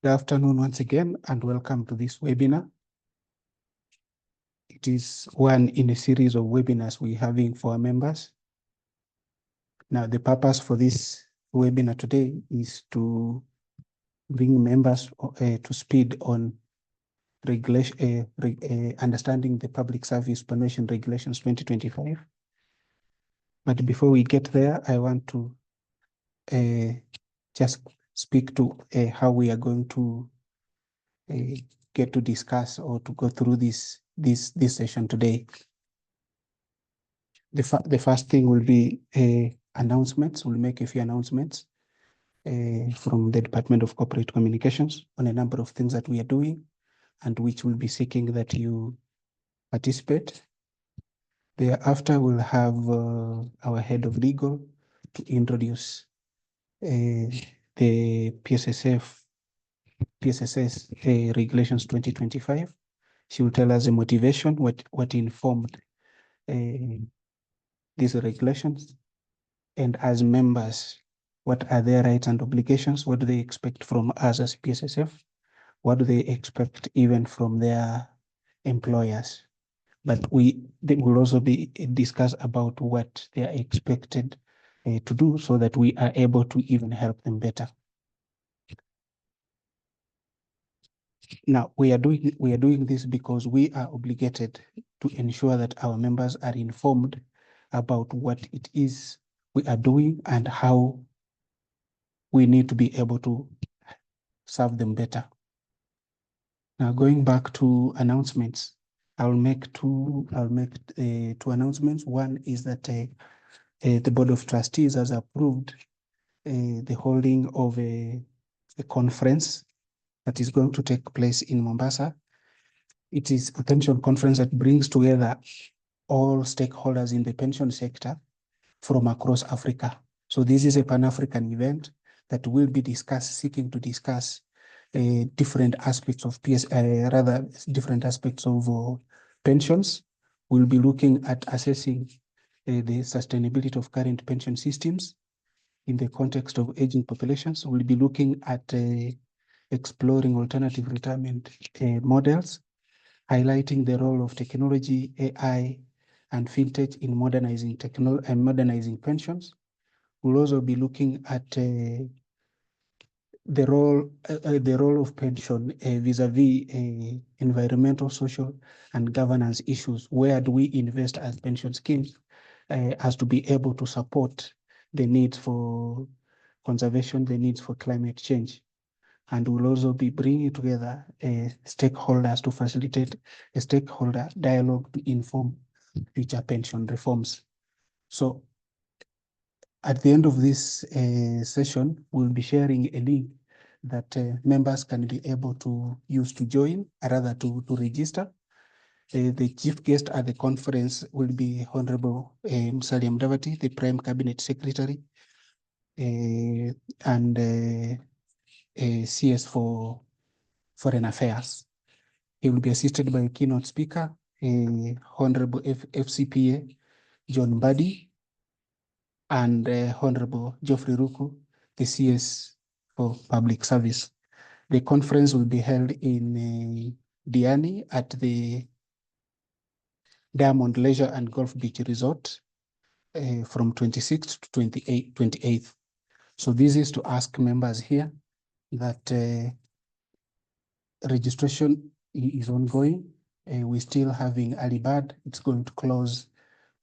Good afternoon once again, and welcome to this webinar. It is one in a series of webinars we're having for our members. Now, the purpose for this webinar today is to bring members to speed on understanding the Public Service Promotion Regulations 2025. But before we get there, I want to just speak to how we are going to get to discuss or to go through this session today. The first thing will be announcements. We'll make a few announcements from the Department of Corporate Communications on a number of things that we are doing and which we'll be seeking that you participate. Thereafter, we'll have our head of legal to introduce the PSSF, PSSS regulations 2025. She will tell us the motivation, what informed these regulations, and as members, what are their rights and obligations? What do they expect from us as PSSF? What do they expect even from their employers? But they will also be discuss about what they are expected to do so that we are able to even help them better. Now, we are doing this because we are obligated to ensure that our members are informed about what it is we are doing and how we need to be able to serve them better. Now, going back to announcements, I'll make two announcements. One is that the Board of Trustees has approved the holding of a conference that is going to take place in Mombasa. It is a pension conference that brings together all stakeholders in the pension sector from across Africa. So this is a Pan-African event that will be seeking to discuss different aspects of different aspects of pensions. We'll be looking at assessing the sustainability of current pension systems in the context of aging populations. We'll be looking at exploring alternative retirement models, highlighting the role of technology, AI, and fintech in modernizing pensions. We'll also be looking at the role of pension vis-a-vis environmental, social, and governance issues. Where do we invest as pension schemes as to be able to support the needs for conservation, the needs for climate change? And we'll also be bringing together stakeholders to facilitate a stakeholder dialogue to inform future pension reforms. So at the end of this session, we'll be sharing a link that members can be able to use to join, rather to register. The chief guest at the conference will be Honorable Musalia Mudavadi, the Prime Cabinet Secretary, and CS for Foreign Affairs. He will be assisted by a keynote speaker, Honorable FCPA John Mbadi, and Honorable Geoffrey Ruku, the CS for Public Service. The conference will be held in Diani at the Diamond Leisure and Golf Beach Resort from 26th to 28th. So this is to ask members here that registration is ongoing. We're still having early bird. It's going to close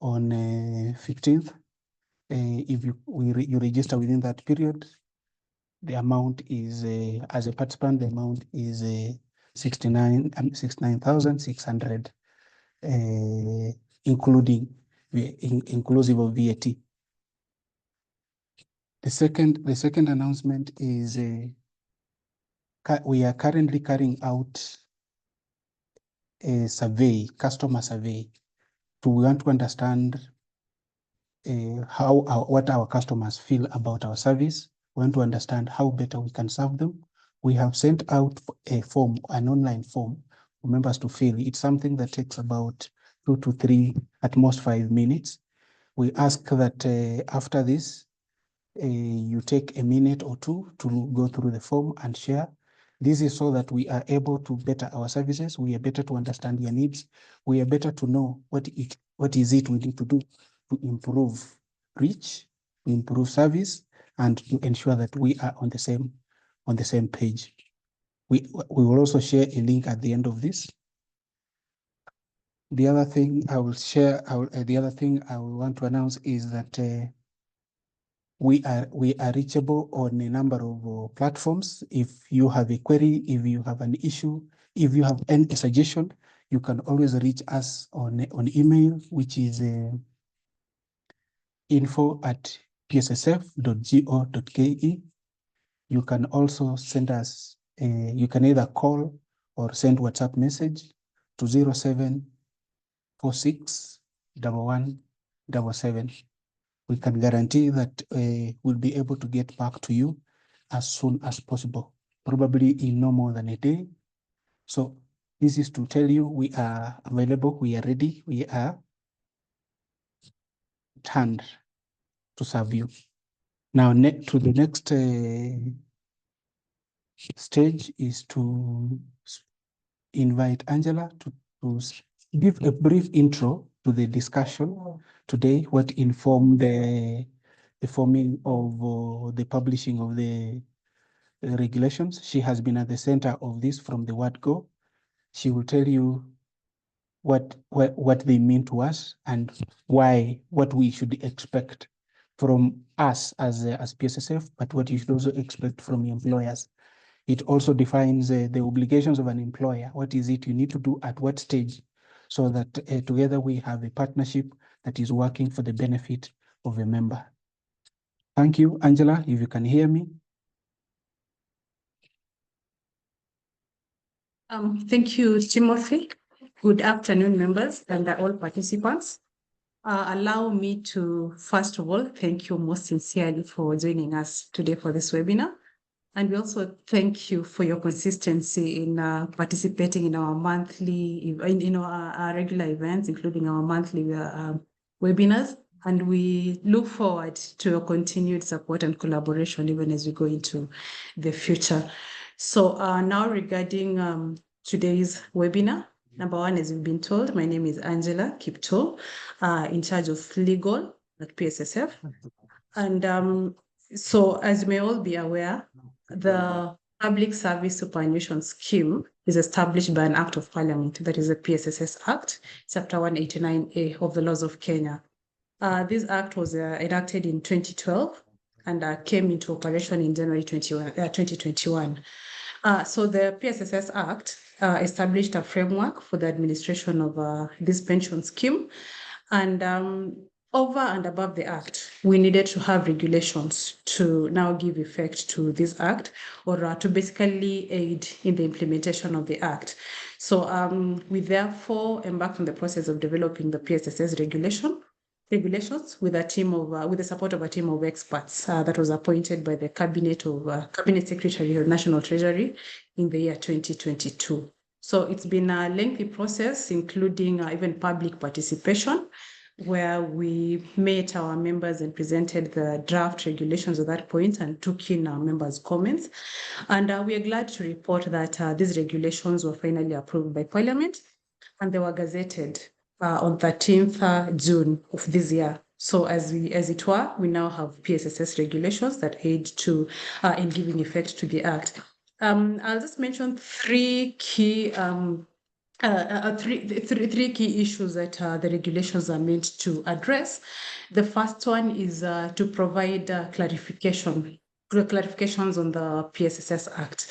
on 15th. If you register within that period, the amount is, as a participant, the amount is 69,600, inclusive of VAT. The second announcement is we are currently carrying out a survey, customer survey, we want to understand what our customers feel about our service. We want to understand how better we can serve them. We have sent out a form, an online form for members to fill. It's something that takes about 2 to 3, at most 5 minutes. We ask that after this, you take a minute or two to go through the form and share. This is so that we are able to better our services, we are better to understand your needs, we are better to know what is it we need to do to improve reach, to improve service, and to ensure that we are on the same page. We will also share a link at the end of this. The other thing I will share, the other thing I will want to announce is that we are reachable on a number of platforms. If you have a query, if you have an issue, if you have any suggestion, you can always reach us on email, which is info@pssf.go.ke. You can also send us, you can either call or send WhatsApp message to 0746 1177. We can guarantee that we'll be able to get back to you as soon as possible, probably in no more than a day. So this is to tell you we are available, we are ready, we are turned to serve you. Now, to the next stage is to invite Angela to give a brief intro to the discussion today, what informed the forming of the publishing of the regulations. She has been at the center of this from the word go. She will tell you what they mean to us and what we should expect from us as PSSF, but what you should also expect from employers. It also defines the obligations of an employer. What is it you need to do at what stage, so that together we have a partnership that is working for the benefit of a member. Thank you, Angela, if you can hear me. Thank you, Timothy. Good afternoon, members and all participants. Allow me to, first of all, thank you most sincerely for joining us today for this webinar. And we also thank you for your consistency in participating in our monthly, our regular events, including our monthly webinars. And we look forward to your continued support and collaboration even as we go into the future. So now regarding today's webinar, number one, as you've been told, my name is Angela Kipto, in charge of legal at PSSF. And so as you may all be aware, the Public Service Superannuation Scheme is established by an Act of Parliament, that is the PSSS Act, Chapter 189A of the Laws of Kenya. This act was enacted in 2012 and came into operation in January 2021. So the PSSS Act established a framework for the administration of this pension scheme. And over and above the act, we needed to have regulations to now give effect to this act, or to basically aid in the implementation of the act. So we therefore embarked on the process of developing the PSSS regulations with a team of with the support of a team of experts that was appointed by the Cabinet Secretary of National Treasury in the year 2022. So it's been a lengthy process, including even public participation, where we met our members and presented the draft regulations at that point and took in our members' comments. And we are glad to report that these regulations were finally approved by Parliament, and they were gazetted on 13th June of this year. So as it were, we now have PSSS regulations that aid to in giving effect to the Act. I'll just mention three key three key issues that the regulations are meant to address. The first one is to provide clarifications on the PSSS Act.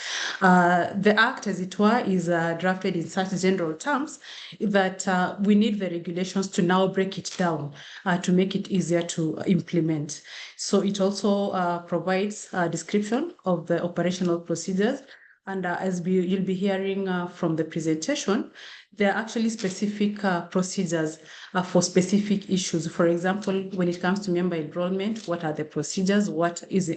The Act, as it were, is drafted in such general terms that we need the regulations to now break it down to make it easier to implement. So it also provides a description of the operational procedures. And as you'll be hearing from the presentation, there are actually specific procedures for specific issues. For example, when it comes to member enrollment, what are the procedures? What is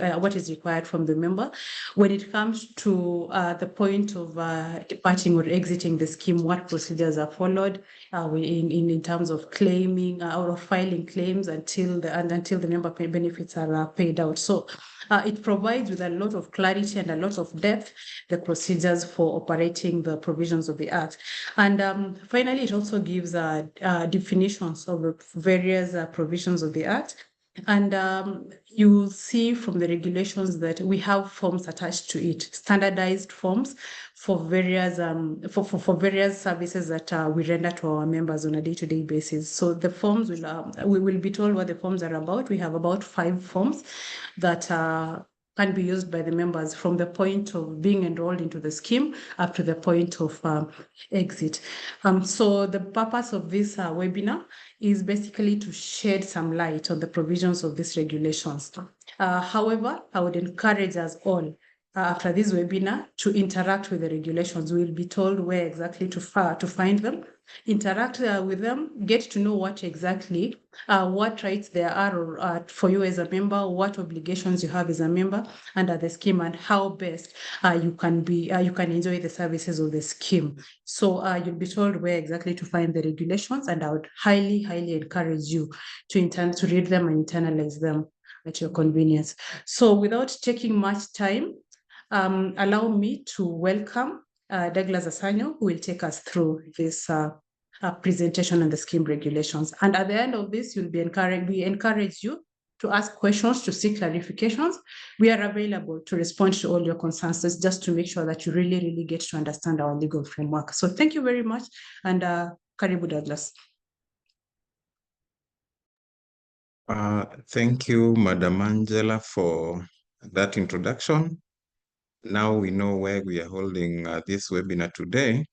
required from the member? When it comes to the point of departing or exiting the scheme, what procedures are followed in terms of claiming or filing claims until the member benefits are paid out. So it provides with a lot of clarity and a lot of depth the procedures for operating the provisions of the Act. And finally, it also gives definitions of the various provisions of the Act. And you will see from the regulations that we have forms attached to it, standardized forms for various various services that we render to our members on a day-to-day basis. So the forms we will be told what the forms are about. We have about 5 forms that can be used by the members from the point of being enrolled into the scheme up to the point of exit. So the purpose of this webinar is basically to shed some light on the provisions of these regulations. However, I would encourage us all after this webinar to interact with the regulations. We'll be told where exactly to find them, interact with them, get to know what exactly, what rights there are for you as a member, what obligations you have as a member under the scheme, and how best you can enjoy the services of the scheme. So you'll be told where exactly to find the regulations, and I would highly, highly encourage you to read them and internalize them at your convenience. So without taking much time, allow me to welcome Douglas Asanyo, who will take us through this presentation on the scheme regulations. And at the end of this, we encourage you to ask questions, to seek clarifications. We are available to respond to all your concerns, just to make sure that you really, really get to understand our legal framework. So thank you very much, and Karibu Douglas. Thank you, Madam Angela, for that introduction. Now we know where we are holding this webinar today.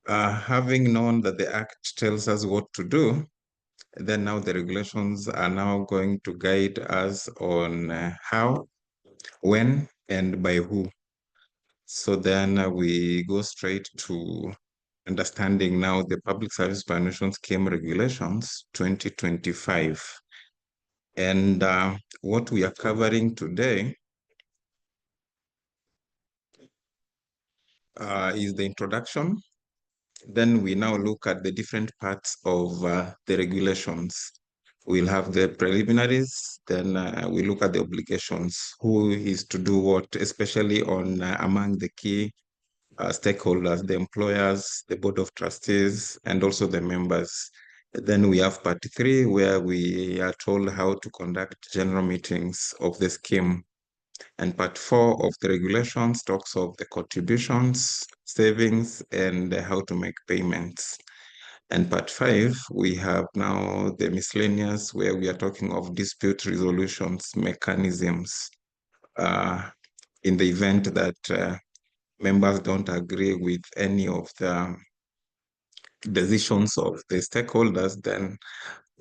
Having known that the Act tells us what to do, then now the regulations are now going to guide us on how, when, and by who. So then we go straight to understanding now the Public Service Permission Scheme Regulations 2025. And what we are covering today is the introduction. Then we now look at the different parts of the regulations. We'll have the preliminaries, then we look at the obligations, who is to do what, especially on among the key stakeholders, the employers, the board of trustees, and also the members. Then we have part 3, where we are told how to conduct general meetings of the scheme. And part 4 of the regulations talks of the contributions, savings, and how to make payments. And part 5, we have now the miscellaneous, where we are talking of dispute resolutions mechanisms in the event that members don't agree with any of the decisions of the stakeholders, then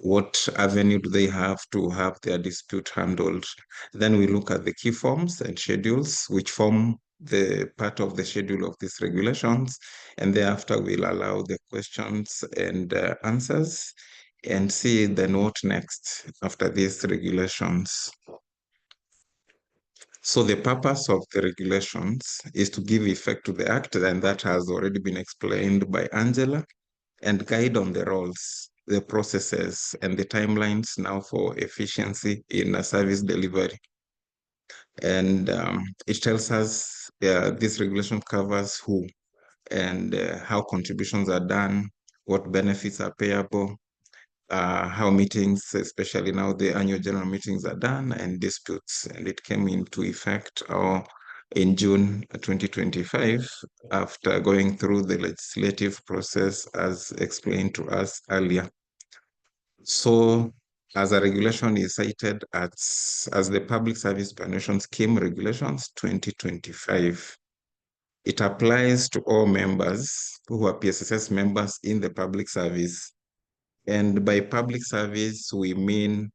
what avenue do they have to have their dispute handled? Then we look at the key forms and schedules, which form the part of the schedule of these regulations. And thereafter, we'll allow the questions and answers and see then what next after these regulations. So the purpose of the regulations is to give effect to the Act, and that has already been explained by Angela, and guide on the roles, the processes, and the timelines now for efficiency in service delivery. And it tells us this regulation covers who and how contributions are done, what benefits are payable, how meetings, especially now the annual general meetings, are done, and disputes. And it came into effect in June 2025 after going through the legislative process as explained to us earlier. So as a regulation is cited as the Public Service Permission Scheme Regulations 2025. It applies to all members who are PSSS members in the public service. And by public service, we mean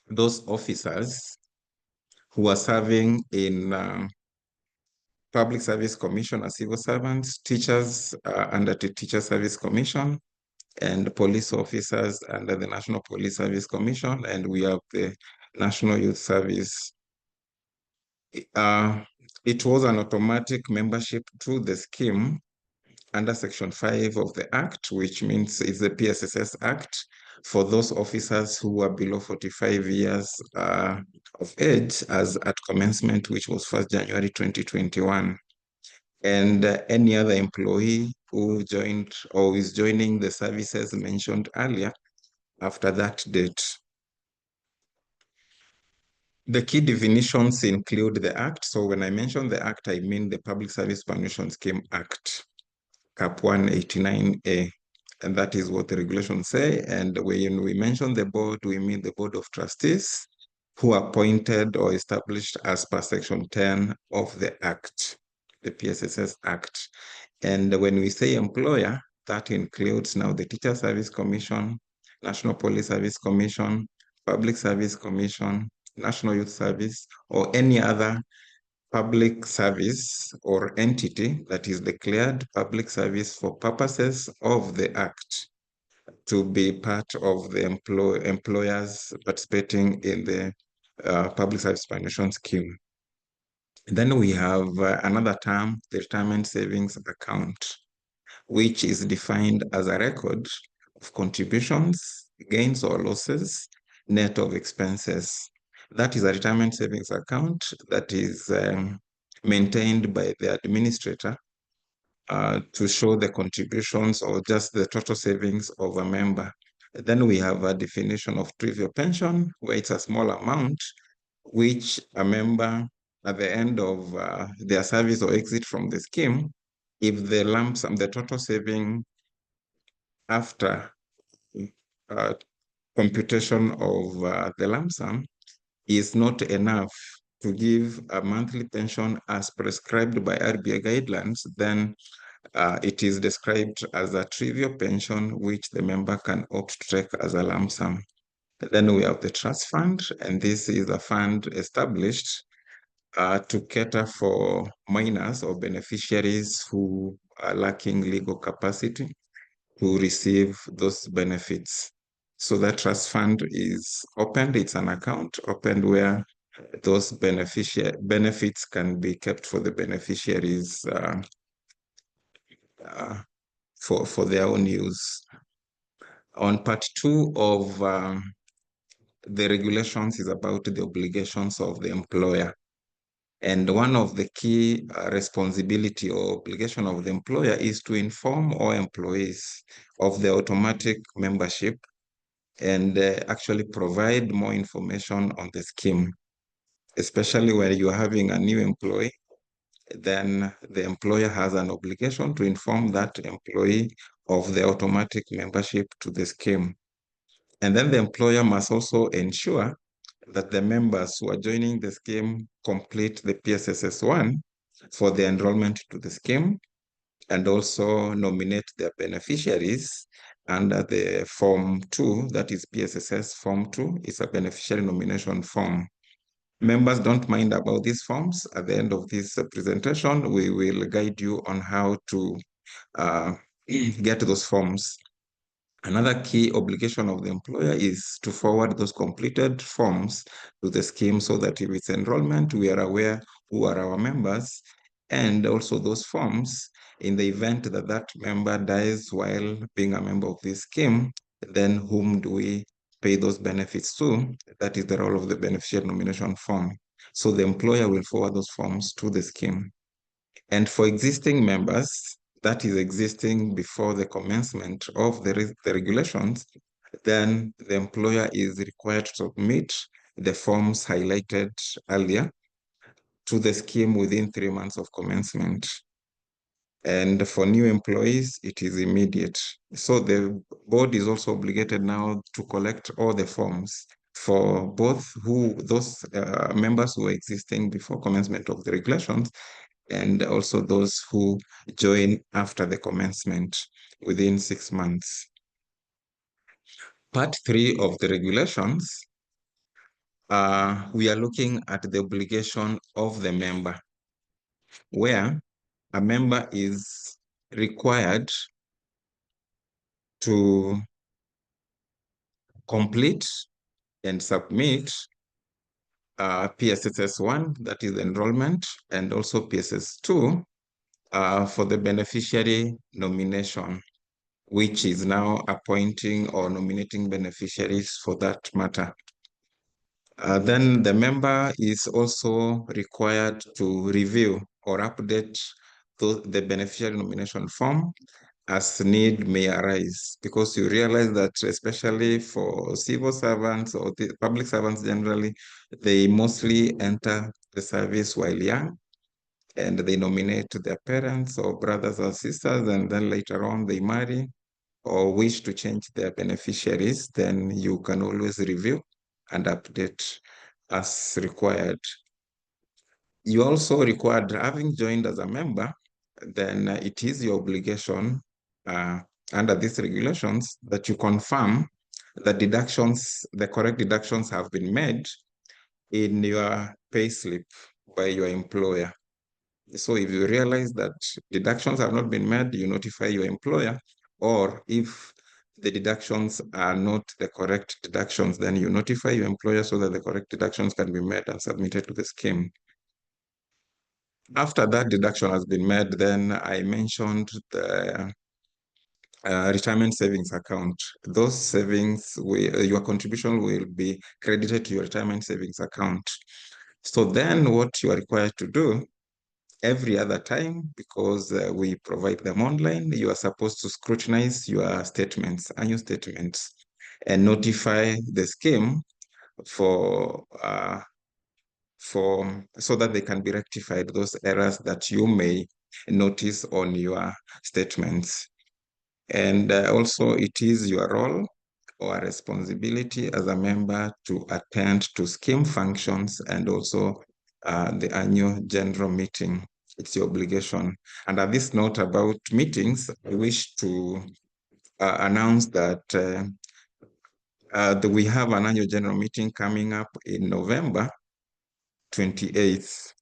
those officers who are serving in Public Service Commission as civil servants, teachers under the Teacher Service Commission, and police officers under the National Police Service Commission, and we have the National Youth Service. It was an automatic membership to the scheme under Section 5 of the Act, which means it's the PSSS Act, for those officers who are below 45 years of age as at commencement, which was 1st January 2021. And any other employee who joined or is joining the services mentioned earlier after that date. The key definitions include the Act. So when I mention the Act, I mean the Public Service Permission Scheme Act, Cap 189A. And that is what the regulations say. And when we mention the board, we mean the Board of Trustees who are appointed or established as per Section 10 of the Act, the PSSS Act. And when we say employer, that includes now the Teacher Service Commission, National Police Service Commission, Public Service Commission, National Youth Service, or any other public service or entity that is declared public service for purposes of the Act to be part of the employers participating in the Public Service Permission Scheme. Then we have another term, the Retirement Savings Account, which is defined as a record of contributions, gains or losses, net of expenses. That is a retirement savings account that is maintained by the administrator to show the contributions or just the total savings of a member. Then we have a definition of trivial pension, where it's a small amount, which a member at the end of their service or exit from the scheme, if the lump sum, the total saving after computation of the lump sum is not enough to give a monthly pension as prescribed by RBA guidelines, then it is described as a trivial pension, which the member can opt to take as a lump sum. Then we have the trust fund, and this is a fund established to cater for minors or beneficiaries who are lacking legal capacity to receive those benefits. So that trust fund is opened, it's an account opened where those benefits can be kept for the beneficiaries for their own use. On part 2 of the regulations is about the obligations of the employer. And one of the key responsibility or obligation of the employer is to inform all employees of the automatic membership and actually provide more information on the scheme, especially when you're having a new employee. Then the employer has an obligation to inform that employee of the automatic membership to the scheme. And then the employer must also ensure that the members who are joining the scheme complete the PSSS 1 for the enrollment to the scheme, and also nominate their beneficiaries under the Form 2, that is PSSS Form 2, is a beneficiary nomination form. Members don't mind about these forms. At the end of this presentation, we will guide you on how to get those forms. Another key obligation of the employer is to forward those completed forms to the scheme so that if it's enrollment, we are aware who are our members, and also those forms, in the event that that member dies while being a member of this scheme, then whom do we pay those benefits to? That is the role of the beneficiary nomination form. So the employer will forward those forms to the scheme. And for existing members, that is existing before the commencement of the regulations, then the employer is required to submit the forms highlighted earlier to the scheme within 3 months of commencement. And for new employees, it is immediate. So the board is also obligated now to collect all the forms for both those members who are existing before commencement of the regulations, and also those who join after the commencement within 6 months. Part 3 of the regulations, we are looking at the obligation of the member. where a member is required to complete and submit PSSS1, that is enrollment, and also PSS2 for the beneficiary nomination, which is now appointing or nominating beneficiaries for that matter. Then the member is also required to review or update the beneficiary nomination form as need may arise, because you realize that especially for civil servants or the public servants generally, they mostly enter the service while young and they nominate their parents or brothers or sisters, and then later on they marry or wish to change their beneficiaries. Then you can always review and update as required. You also required, having joined as a member, then it is your obligation under these regulations that you confirm that deductions, the correct deductions have been made in your payslip by your employer. So if you realize that deductions have not been made, you notify your employer, or if the deductions are not the correct deductions, then you notify your employer so that the correct deductions can be made and submitted to the scheme. After that deduction has been made, then I mentioned the retirement savings account. Those savings, your contribution will be credited to your retirement savings account. So then what you are required to do every other time, because we provide them online, you are supposed to scrutinize your statements, annual statements, and notify the scheme so that they can be rectified, those errors that you may notice on your statements. And also it is your role or responsibility as a member to attend to scheme functions and also the annual general meeting. It's your obligation. And at this note about meetings, I wish to announce that we have an annual general meeting coming up in November 28th.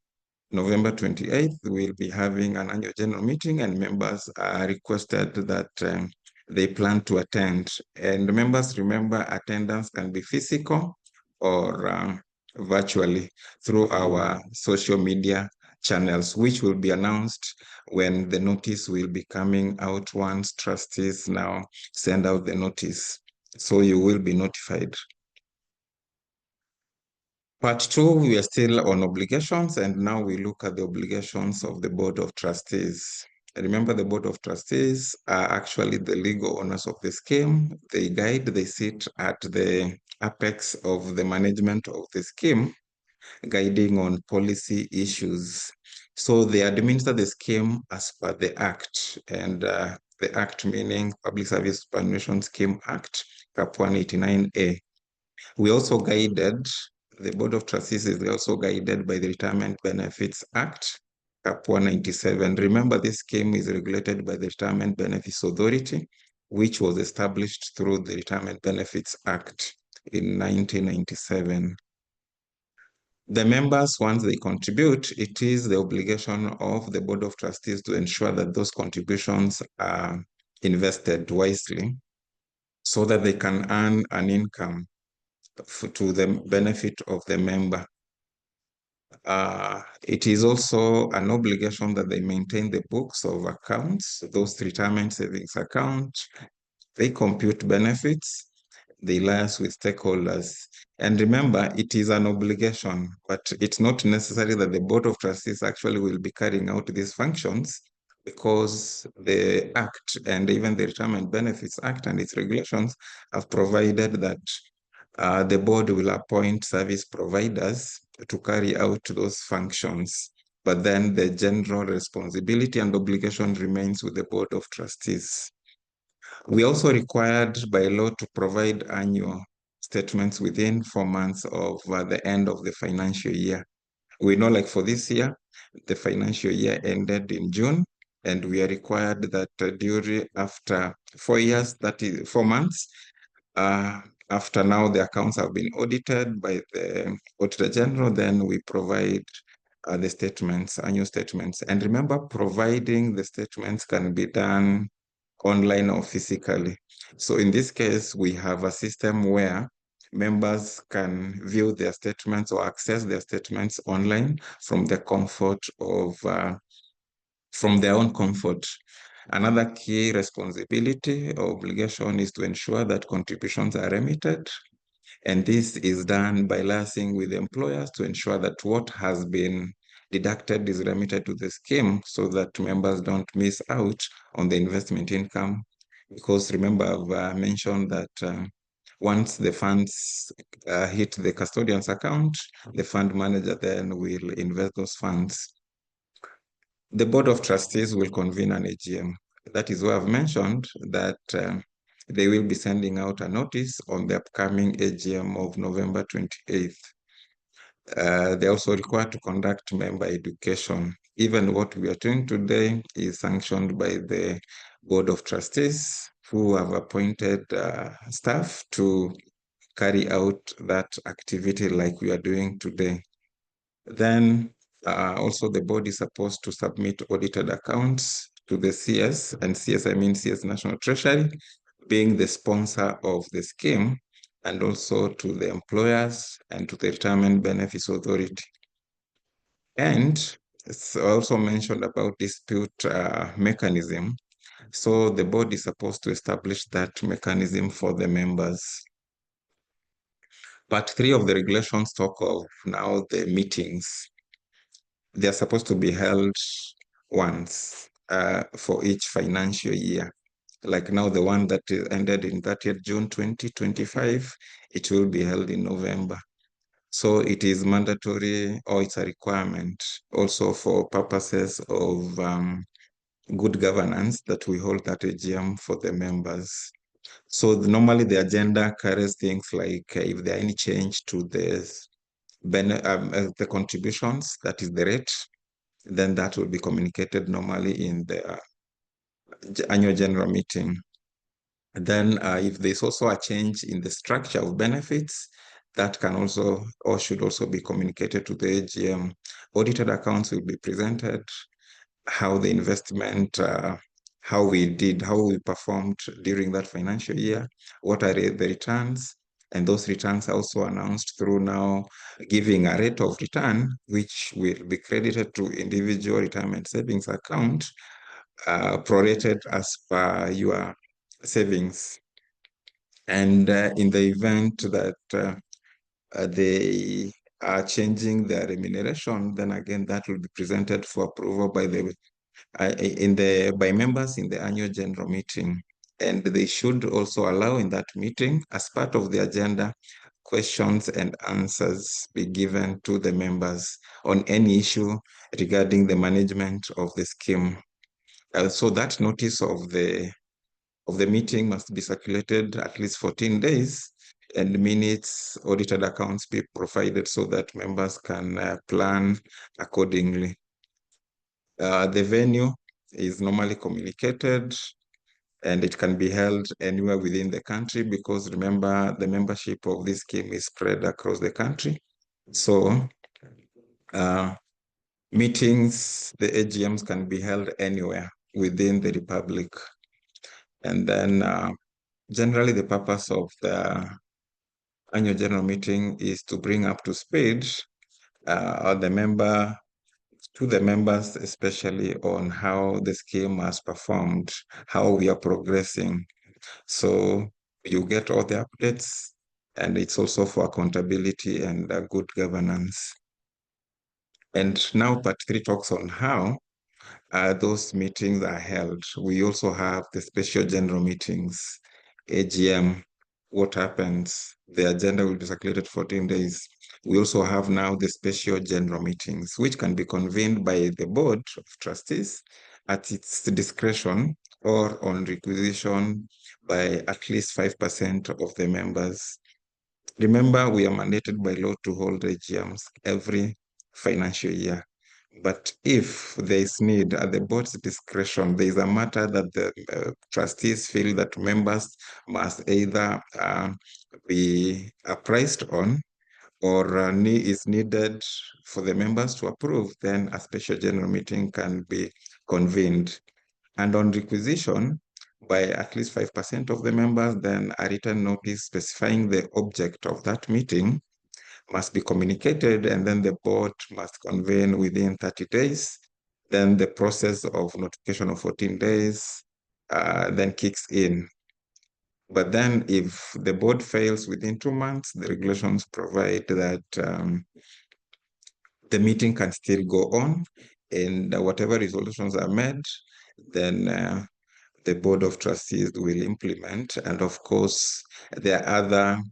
November 28th, we'll be having an annual general meeting, and members are requested that they plan to attend. And members, remember, attendance can be physical or virtually through our social media channels, which will be announced when the notice will be coming out once trustees now send out the notice. So you will be notified. Part 2, we are still on obligations, and now we look at the obligations of the Board of Trustees. Remember, the Board of Trustees are actually the legal owners of the scheme. They guide, they sit at the apex of the management of the scheme, guiding on policy issues. So they administer the scheme as per the Act, and the Act meaning Public Service Superannuation Scheme Act, Cap 189A. We also guided, the Board of Trustees is also guided by the Retirement Benefits Act, Cap 197. Remember, this scheme is regulated by the Retirement Benefits Authority, which was established through the Retirement Benefits Act in 1997. The members, once they contribute, it is the obligation of the Board of Trustees to ensure that those contributions are invested wisely so that they can earn an income to the benefit of the member. It is also an obligation that they maintain the books of accounts, those retirement savings accounts. They compute benefits, they liaise with stakeholders. And remember, it is an obligation, but it's not necessary that the Board of Trustees actually will be carrying out these functions, because the Act and even the Retirement Benefits Act and its regulations have provided that the board will appoint service providers to carry out those functions, but then the general responsibility and obligation remains with the Board of Trustees. We also required by law to provide annual statements within 4 months of the end of the financial year. We know, like for this year, the financial year ended in June, and we are required that after 4 years, that is 4 months, after now the accounts have been audited by the Auditor General, then we provide the statements, annual statements. And remember, providing the statements can be done online or physically. So in this case, we have a system where members can view their statements or access their statements online from the comfort of, from their own comfort. Another key responsibility or obligation is to ensure that contributions are remitted. And this is done by liaising with employers to ensure that what has been deducted is remitted to the scheme so that members don't miss out on the investment income. Because remember, I've mentioned that once the funds hit the custodian's account, the fund manager then will invest those funds. The Board of Trustees will convene an AGM. That is why I've mentioned that they will be sending out a notice on the upcoming AGM of November 28th. They're also required to conduct member education. Even what we are doing today is sanctioned by the Board of Trustees, who have appointed staff to carry out that activity like we are doing today. Then also the board is supposed to submit audited accounts to the CS, and CS, I mean CS National Treasury, being the sponsor of the scheme, and also to the employers and to the Retirement Benefits Authority. And it's also mentioned about dispute mechanism. So the board is supposed to establish that mechanism for the members. Part 3 of the regulations talk of now the meetings. They're supposed to be held once for each financial year. Like now, the one that ended in 30th June 2025, it will be held in November. So it is mandatory, or it's a requirement also for purposes of good governance that we hold that AGM for the members. So normally the agenda carries things like if there are any change to the contributions, that is the rate, then that will be communicated normally in the annual general meeting. Then if there's also a change in the structure of benefits, that can also or should also be communicated to the AGM. Audited accounts will be presented, how the investment, how we performed during that financial year, what are the returns, and those returns are also announced through now giving a rate of return, which will be credited to individual retirement savings account, prorated as per your savings. And in the event that they are changing their remuneration, then again, that will be presented for approval by by members in the annual general meeting. And they should also allow in that meeting, as part of the agenda, questions and answers be given to the members on any issue regarding the management of the scheme. So that notice of the meeting must be circulated at least 14 days, and minutes, audited accounts be provided so that members can plan accordingly. The venue is normally communicated, and it can be held anywhere within the country, because remember, the membership of this scheme is spread across the country. So meetings, the AGMs can be held anywhere within the Republic. And then generally the purpose of the annual general meeting is to bring up to speed the members, especially on how the scheme has performed, how we are progressing. So you get all the updates, and it's also for accountability and good governance. And now part 3 talks on how those meetings are held. We also have the special general meetings, AGM. What happens? The agenda will be circulated 14 days. We also have now the special general meetings, which can be convened by the Board of Trustees at its discretion or on requisition by at least 5% of the members. Remember, we are mandated by law to hold AGMs every financial year. But if there is need at the board's discretion, there is a matter that the trustees feel that members must either be apprised on or is needed for the members to approve, then a special general meeting can be convened. And on requisition by at least 5% of the members, then a written notice specifying the object of that meeting must be communicated, and then the board must convene within 30 days. Then the process of notification of 14 days then kicks in. But then if the board fails within 2 months, the regulations provide that the meeting can still go on, and whatever resolutions are made, then the Board of Trustees will implement. And of course, there are other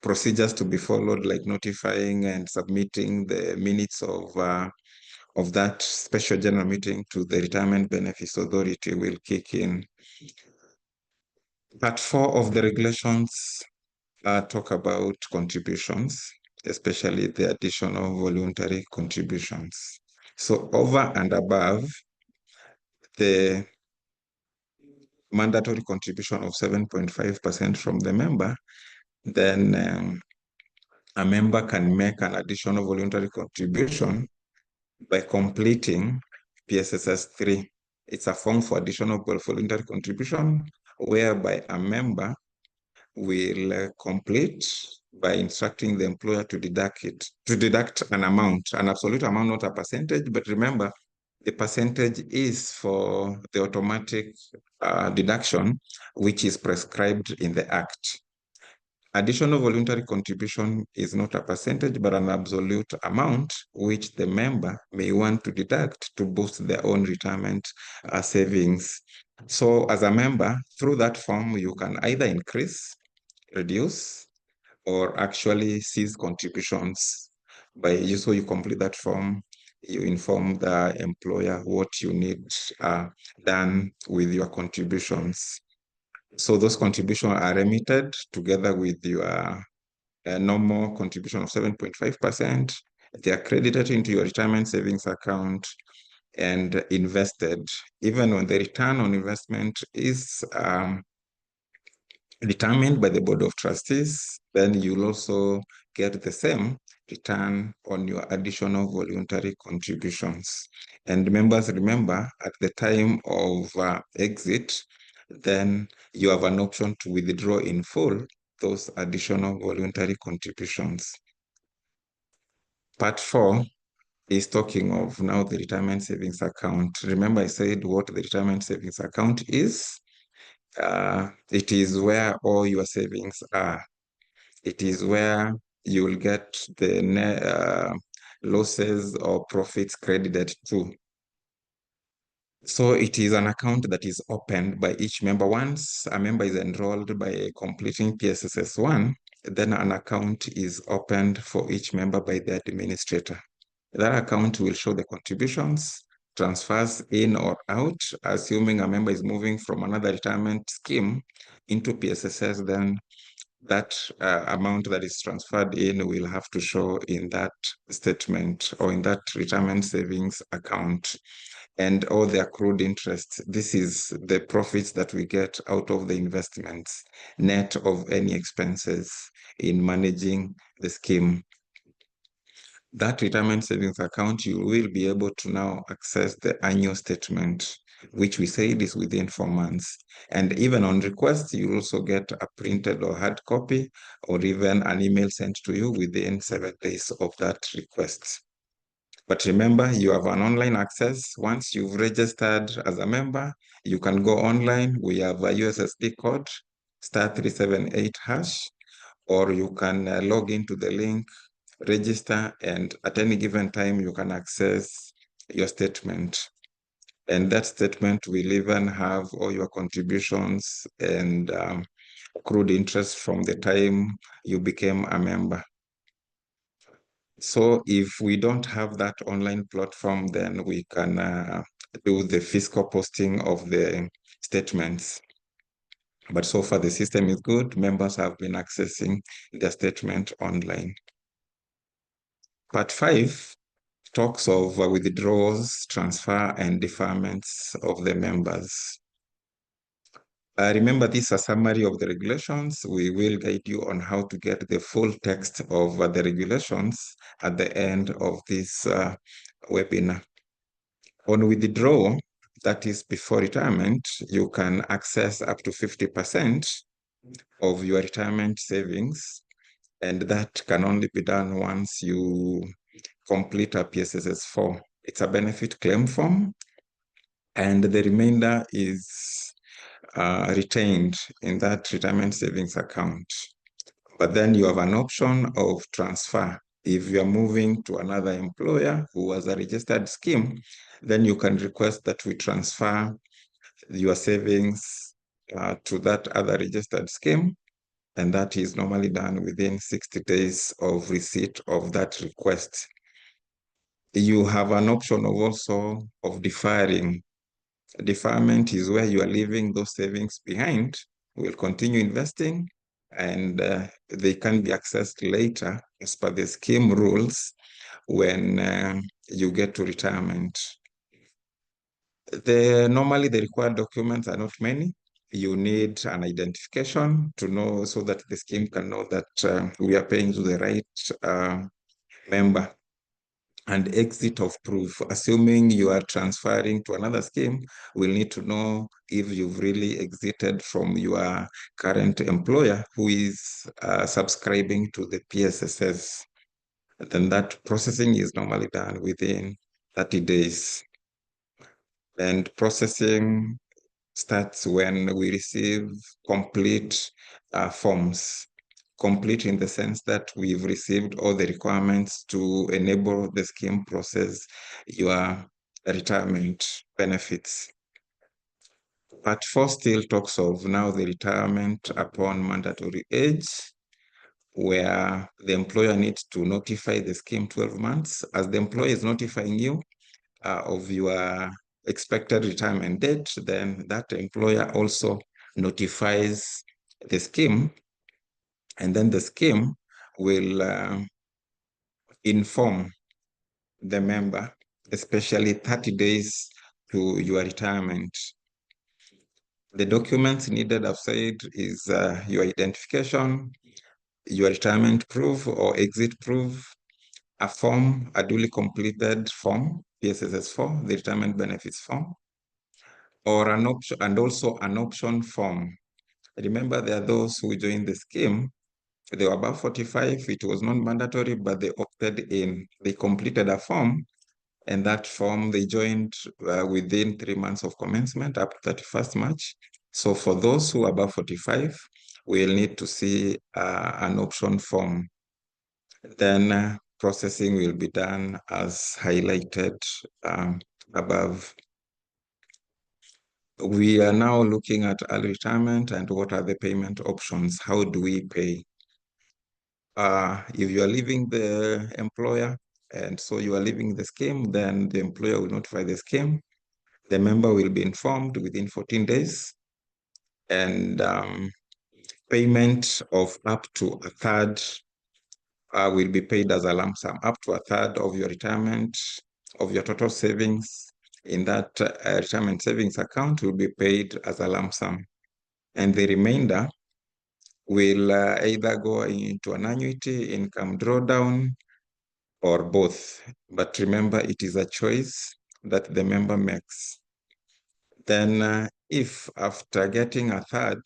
procedures to be followed, like notifying and submitting the minutes of that special general meeting to the Retirement Benefits Authority will kick in. Part 4 of the regulations talk about contributions, especially the additional voluntary contributions. So over and above the mandatory contribution of 7.5% from the member, then a member can make an additional voluntary contribution by completing PSSS 3. It's a form for additional voluntary contribution whereby a member will complete by instructing the employer to deduct an amount, an absolute amount, not a percentage. But remember, the percentage is for the automatic deduction, which is prescribed in the Act. Additional voluntary contribution is not a percentage, but an absolute amount which the member may want to deduct to boost their own retirement savings. So as a member, through that form, you can either increase, reduce, or actually cease contributions. So you complete that form, you inform the employer what you need done with your contributions. So those contributions are remitted together with your normal contribution of 7.5%. They are credited into your retirement savings account and invested. Even when the return on investment is determined by the Board of Trustees, then you'll also get the same return on your additional voluntary contributions. And members, remember, at the time of exit, then you have an option to withdraw in full those additional voluntary contributions. Part 4 is talking of now the retirement savings account. Remember, I said what the retirement savings account is. It is where all your savings are. It is where you will get the losses or profits credited to. So it is an account that is opened by each member. Once a member is enrolled by completing PSSS 1, then an account is opened for each member by the administrator. That account will show the contributions, transfers in or out, assuming a member is moving from another retirement scheme into PSSS, then that amount that is transferred in will have to show in that statement or in that retirement savings account. And all the accrued interest, this is the profits that we get out of the investments, net of any expenses in managing the scheme. That retirement savings account, you will be able to now access the annual statement, which we said is within 4 months. And even on request, you also get a printed or hard copy, or even an email sent to you within 7 days of that request. But remember, you have an online access. Once you've registered as a member, you can go online. We have a USSD code, *378#, or you can log into the link, register, and at any given time, you can access your statement. And that statement will even have all your contributions and accrued interest from the time you became a member. So if we don't have that online platform, then we can do the fiscal posting of the statements. But so far the system is good. Members have been accessing their statement online. Part 5 talks of withdrawals, transfer, and deferments of the members. Remember, this is a summary of the regulations. We will guide you on how to get the full text of the regulations at the end of this webinar. On withdrawal, that is before retirement, you can access up to 50% of your retirement savings, and that can only be done once you complete a PSSS form. It's a benefit claim form, and the remainder is retained in that retirement savings account. But then you have an option of transfer. If you are moving to another employer who has a registered scheme, then you can request that we transfer your savings to that other registered scheme. And that is normally done within 60 days of receipt of that request. You have an option of also of deferring. Deferment is where you are leaving those savings behind. We'll continue investing, and they can be accessed later as per the scheme rules when you get to retirement. Normally the required documents are not many. You need an identification to know, so that the scheme can know that we are paying to the right member. And exit of proof. Assuming you are transferring to another scheme, we'll need to know if you've really exited from your current employer who is subscribing to the PSSS. Then that processing is normally done within 30 days. And processing starts when we receive complete forms. Complete in the sense that we've received all the requirements to enable the scheme process your retirement benefits. Part 4 still talks of now the retirement upon mandatory age, where the employer needs to notify the scheme 12 months. As the employer is notifying you of your expected retirement date, then that employer also notifies the scheme, and then the scheme will inform the member, especially 30 days to your retirement. The documents needed, I've said, is your identification, your retirement proof or exit proof, a form, a duly completed form, PSSS form, the retirement benefits form, or an option, and also an option form. Remember, there are those who joined the scheme, they were above 45, it was not mandatory, but they opted in. They completed a form, and that form they joined within 3 months of commencement up to 31st March. So for those who are above 45, we'll need to see an option form. Then processing will be done as highlighted above. We are now looking at early retirement and what are the payment options. How do we pay? If you are leaving the employer and so you are leaving the scheme, then the employer will notify the scheme. The member will be informed within 14 days, and payment of up to a third will be paid as a lump sum. Up to a third of your retirement, of your total savings in that retirement savings account will be paid as a lump sum. And the remainder will either go into an annuity, income drawdown, or both. But remember, it is a choice that the member makes. Then if after getting a third,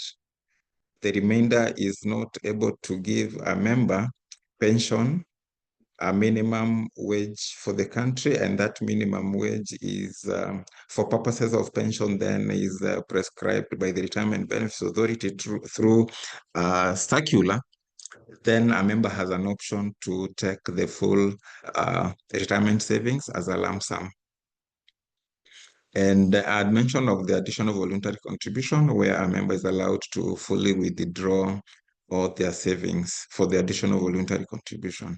the remainder is not able to give a member pension, a minimum wage for the country, and that minimum wage is, for purposes of pension, then is prescribed by the Retirement Benefits Authority through circular, then a member has an option to take the full retirement savings as a lump sum. And I had mentioned of the additional voluntary contribution, where a member is allowed to fully withdraw all their savings for the additional voluntary contribution.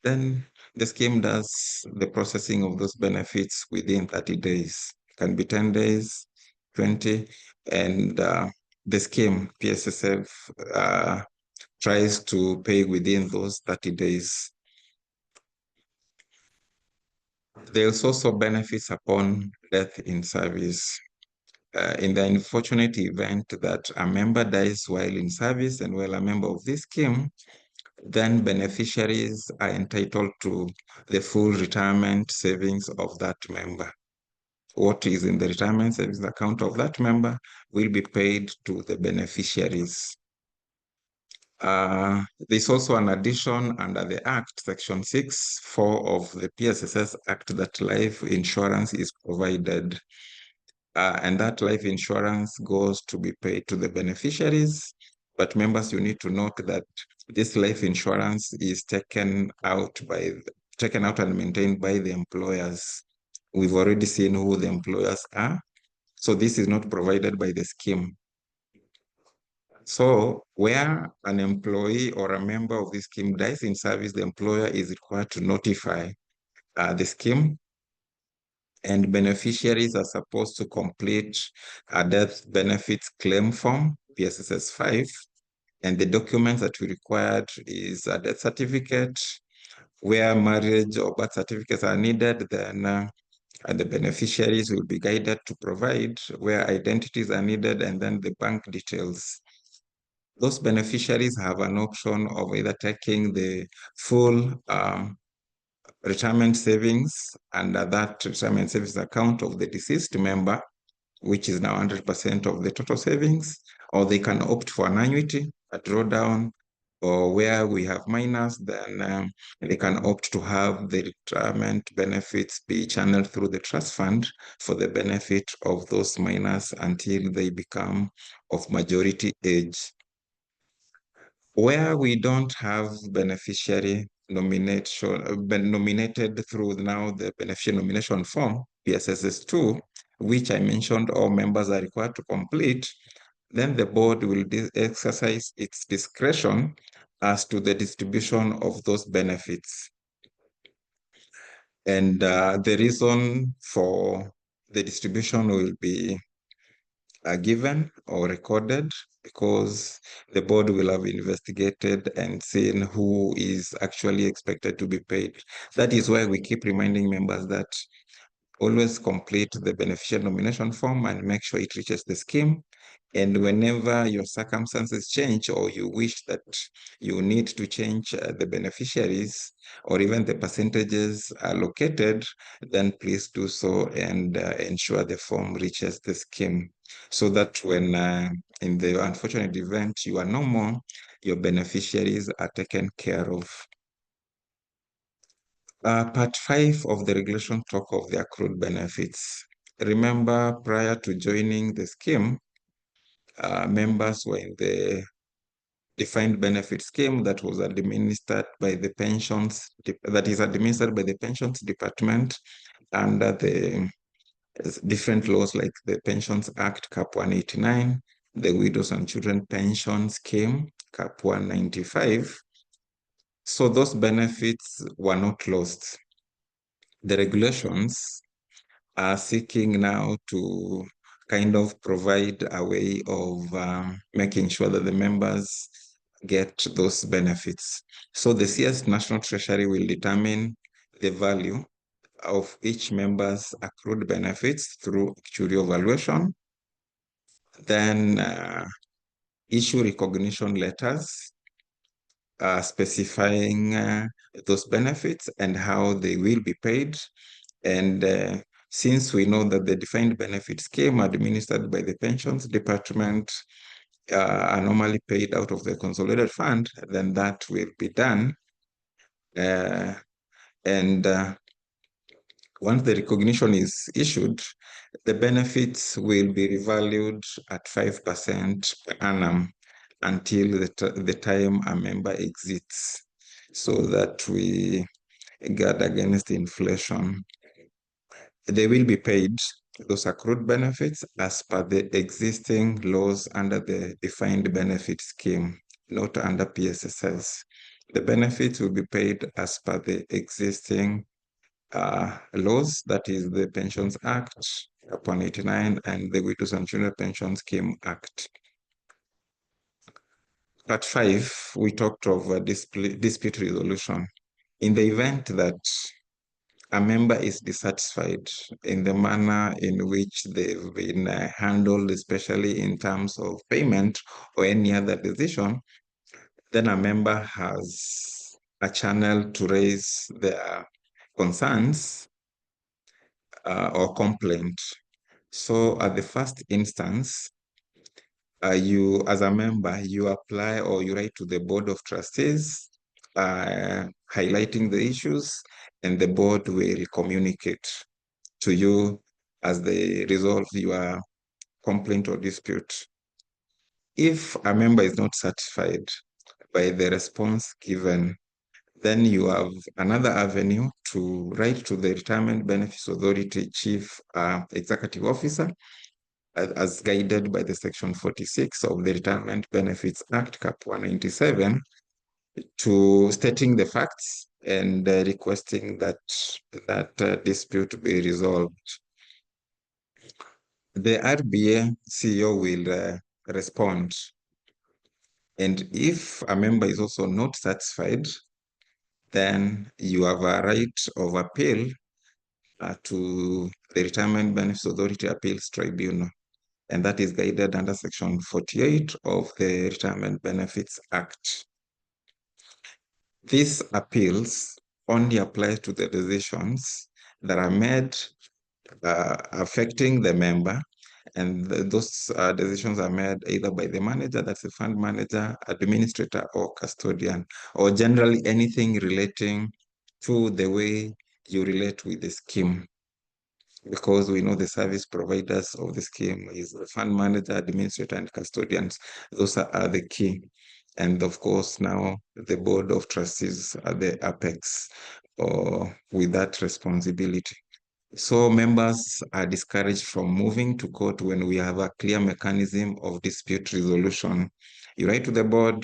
Then the scheme does the processing of those benefits within 30 days. It can be 10 days, 20, and the scheme, PSSF, tries to pay within those 30 days. There's also benefits upon death in service. in the unfortunate event that a member dies while in service and while a member of this scheme, then beneficiaries are entitled to the full retirement savings of that member. What is in the retirement savings account of that member will be paid to the beneficiaries. There's also an addition under the Act, Section 6(4) of the PSSS Act, that life insurance is provided. And that life insurance goes to be paid to the beneficiaries. But members, you need to note that this life insurance is taken out and maintained by the employers. We've already seen who the employers are. So this is not provided by the scheme. So where an employee or a member of the scheme dies in service, the employer is required to notify the scheme, and beneficiaries are supposed to complete a death benefits claim form, PSSS 5, and the documents that we required is a death certificate. Where marriage or birth certificates are needed, then the beneficiaries will be guided to provide where identities are needed, and then the bank details. Those beneficiaries have an option of either taking the full retirement savings under that retirement savings account of the deceased member, which is now 100% of the total savings, or they can opt for an annuity, a drawdown, or where we have minors, then they can opt to have the retirement benefits be channeled through the trust fund for the benefit of those minors until they become of majority age. Where we don't have beneficiary nominated through now the beneficiary nomination form, PSSS 2, which I mentioned all members are required to complete, then the board will exercise its discretion as to the distribution of those benefits. And the reason for the distribution will be given or recorded, because the board will have investigated and seen who is actually expected to be paid. That is why we keep reminding members that always complete the beneficiary nomination form and make sure it reaches the scheme. And whenever your circumstances change or you wish that you need to change the beneficiaries or even the percentages allocated, then please do so and ensure the form reaches the scheme, so that when in the unfortunate event you are no more, your beneficiaries are taken care of. Part 5 of the regulation talk of the accrued benefits. Remember, prior to joining the scheme, members were in the defined benefit scheme that was administered by the pensions, department under the different laws like the Pensions Act, Cap 189, the Widows and Children Pension Scheme, Cap 195. So those benefits were not lost. The regulations are seeking now to kind of provide a way of making sure that the members get those benefits. So the CS National Treasury will determine the value of each member's accrued benefits through actuarial valuation, then issue recognition letters specifying those benefits and how they will be paid. And since we know that the defined benefit scheme administered by the pensions department are normally paid out of the consolidated fund, then that will be done. And once the recognition is issued, the benefits will be revalued at 5% per annum until the time a member exits, so that we guard against inflation. They will be paid those accrued benefits as per the existing laws under the defined benefit scheme, not under PSSS. The benefits will be paid as per the existing laws, that is the Pensions Act, Cap 189, and the Widows and Children Pension Scheme Act. Part 5, we talked of dispute resolution. In the event that a member is dissatisfied in the manner in which they've been handled, especially in terms of payment or any other decision, then a member has a channel to raise their concerns or complaint. So at the first instance, you, as a member, you apply or you write to the Board of Trustees, highlighting the issues, and the board will communicate to you as they resolve your complaint or dispute. If a member is not satisfied by the response given, then you have another avenue to write to the Retirement Benefits Authority Chief Executive Officer, as guided by the Section 46 of the Retirement Benefits Act, Cap 197, to stating the facts and requesting that dispute be resolved. The RBA CEO will respond. And if a member is also not satisfied, then you have a right of appeal to the Retirement Benefits Authority Appeals Tribunal. And that is guided under Section 48 of the Retirement Benefits Act. These appeals only apply to the decisions that are made affecting the member, and those decisions are made either by the manager, that's the fund manager, administrator, or custodian, or generally anything relating to the way you relate with the scheme. Because we know the service providers of the scheme is the fund manager, administrator, and custodians. Those are the key. And of course, now the Board of Trustees are the apex with that responsibility. So members are discouraged from moving to court when we have a clear mechanism of dispute resolution. You write to the board.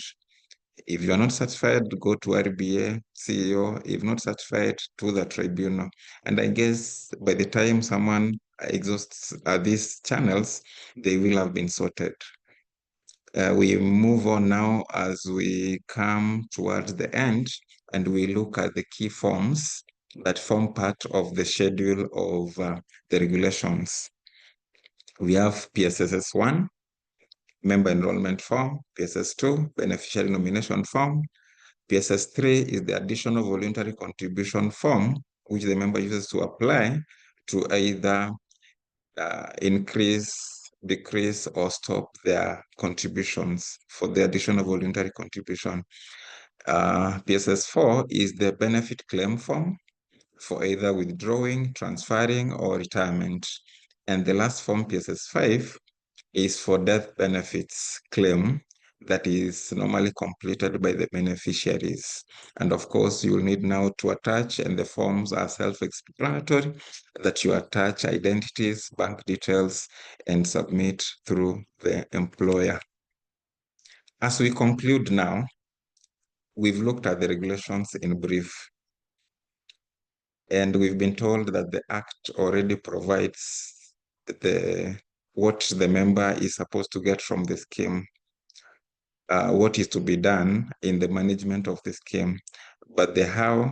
If you are not satisfied, go to RBA CEO. If not satisfied, to the tribunal. And I guess by the time someone exhausts these channels, they will have been sorted. We move on now as we come towards the end, and we look at the key forms that form part of the schedule of the regulations. We have PSSS 1, member enrollment form; PSS 2, beneficiary nomination form; PSS 3 is the additional voluntary contribution form, which the member uses to apply to either increase, decrease, or stop their contributions for the additional voluntary contribution. PSS 4 is the benefit claim form for either withdrawing, transferring, or retirement. And the last form, PSS 5, is for death benefits claim that is normally completed by the beneficiaries. And of course, you will need now to attach, and the forms are self-explanatory, that you attach identities, bank details, and submit through the employer. As we conclude now, we've looked at the regulations in brief, and we've been told that the Act already provides what the member is supposed to get from the scheme, what is to be done in the management of the scheme, but the how,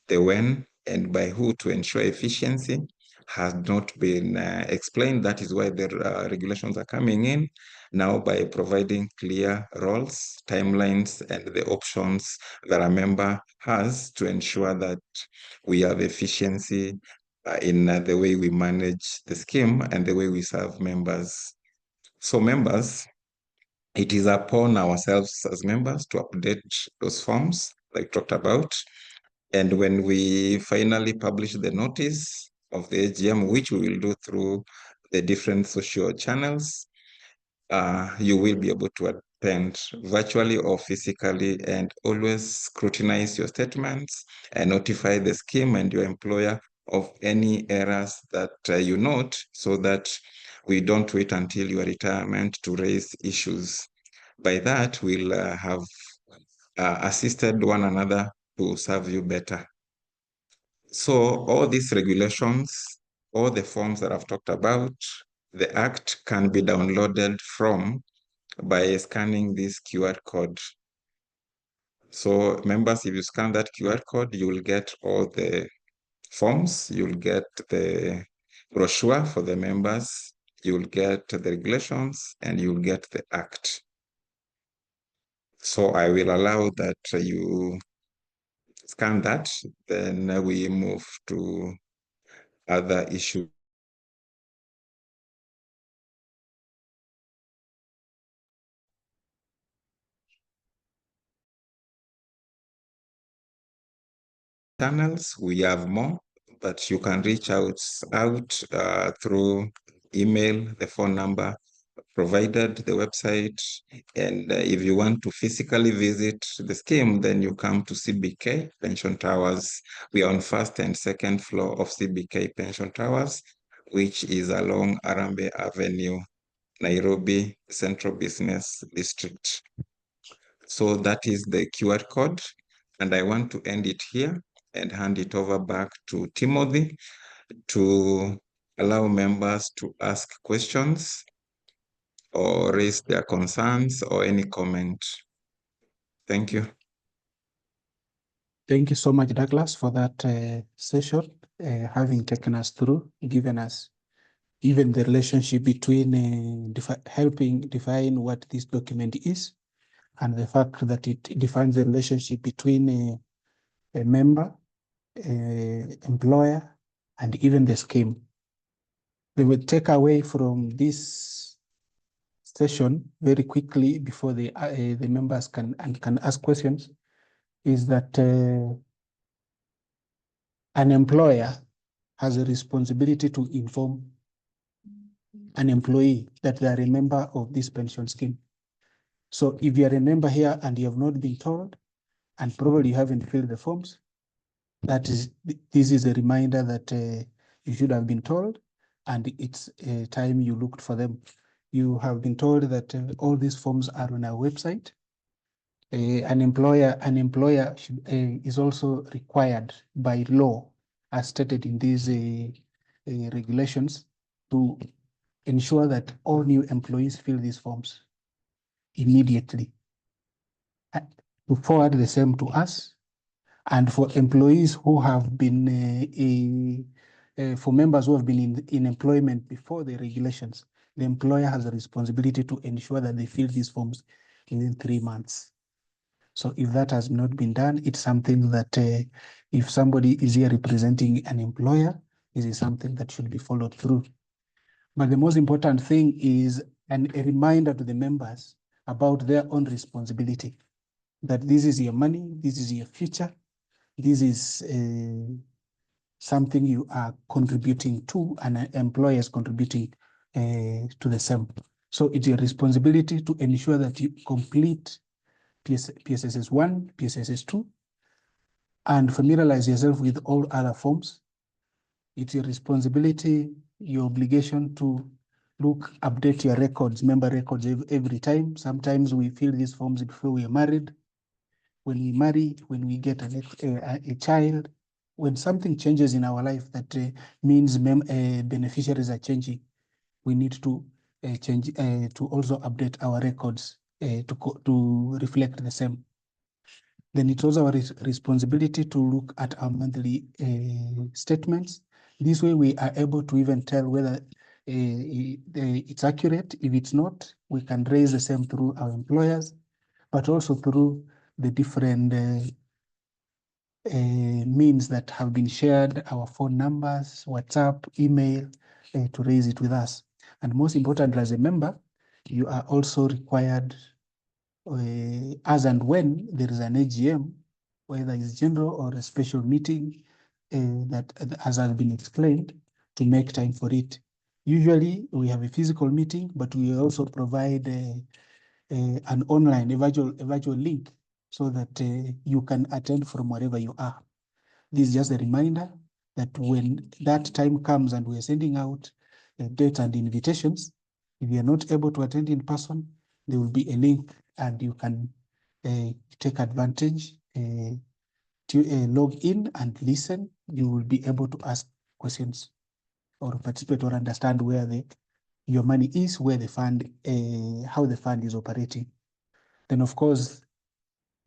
the when, and by who to ensure efficiency has not been explained. That is why the regulations are coming in now by providing clear roles, timelines, and the options that a member has to ensure that we have efficiency in the way we manage the scheme and the way we serve members. So members, it is upon ourselves as members to update those forms like talked about. And when we finally publish the notice of the AGM, which we will do through the different social channels, you will be able to attend virtually or physically, and always scrutinize your statements and notify the scheme and your employer of any errors that you note, so that we don't wait until your retirement to raise issues. By that, we'll have assisted one another to serve you better. So all these regulations, all the forms that I've talked about, the Act can be downloaded from by scanning this QR code. So members, if you scan that QR code, you will get all the forms, you'll get the brochure for the members, you'll get the regulations, and you'll get the act. So I will allow that you scan that, then we move to other issues. Channels, we have more, but you can reach out through email, the phone number provided, the website, and if you want to physically visit the scheme, then you come to CBK Pension Towers. We are on first and second floor of CBK Pension Towers, which is along Arambe Avenue, Nairobi Central Business District. So that is the QR code, and I want to end it here and hand it over back to Timothy to allow members to ask questions or raise their concerns or any comment. Thank you. Thank you so much, Douglas, for that session, having taken us through, given us even the relationship between helping define what this document is, and the fact that it defines the relationship between a member, employer, and even the scheme. We will take away from this session very quickly before the members can ask questions is that an employer has a responsibility to inform an employee that they are a member of this pension scheme. So if you are a member here and you have not been told, and probably you haven't filled the forms, this is a reminder that you should have been told, and it's time you looked for them. You have been told that all these forms are on our website. An employer is also required by law, as stated in these regulations, to ensure that all new employees fill these forms immediately, to forward the same to us. And for employees who have been, for members who have been in employment before the regulations, the employer has a responsibility to ensure that they fill these forms within 3 months. So if that has not been done, it's something that if somebody is here representing an employer, this is something that should be followed through. But the most important thing is a reminder to the members about their own responsibility, that this is your money, this is your future, this is something you are contributing to, and an employer is contributing to the same. So it's your responsibility to ensure that you complete PSSS 1, PSSS 2, and familiarize yourself with all other forms. It's your responsibility, your obligation to update your records, member records every time. Sometimes we fill these forms before we are married, when we marry, when we get a child, when something changes in our life that means beneficiaries are changing, we need to change to also update our records to reflect the same. Then it's also our responsibility to look at our monthly statements. This way we are able to even tell whether it's accurate. If it's not, we can raise the same through our employers, but also through the different means that have been shared, our phone numbers, WhatsApp, email, to raise it with us. And most importantly, as a member, you are also required, as and when there is an AGM, whether it's general or a special meeting, that, as has been explained, to make time for it. Usually we have a physical meeting, but we also provide an online, a virtual link, so that you can attend from wherever you are. This is just a reminder that when that time comes and we're sending out dates and invitations, if you're not able to attend in person, there will be a link and you can take advantage to log in and listen. You will be able to ask questions or participate or understand where your money is, where the fund, how the fund is operating. Then, of course,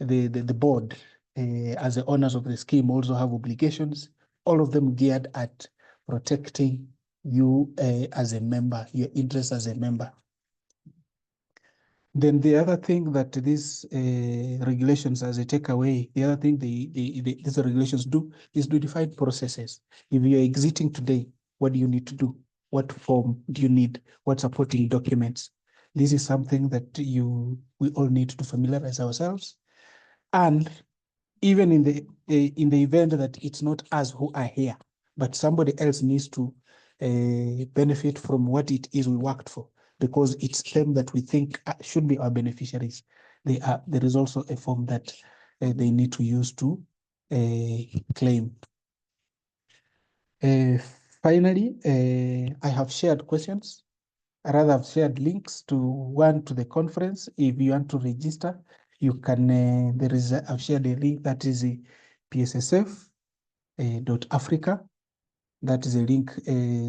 the board, as the owners of the scheme, also have obligations all of them geared at protecting you as a member, your interests as a member. Then the other thing that these regulations, as a takeaway, the other thing these regulations do is to define processes. If you're exiting today, what do you need to do? What form do you need? What supporting documents? This is something that we all need to familiarize ourselves. And even in the event that it's not us who are here, but somebody else needs to benefit from what it is we worked for, because it's them that we think should be our beneficiaries. There is also a form that they need to use to claim. Finally, I have shared questions. Rather, I've shared links to the conference. If you want to register, you can, I've shared a link that is PSSF.Africa. That is a link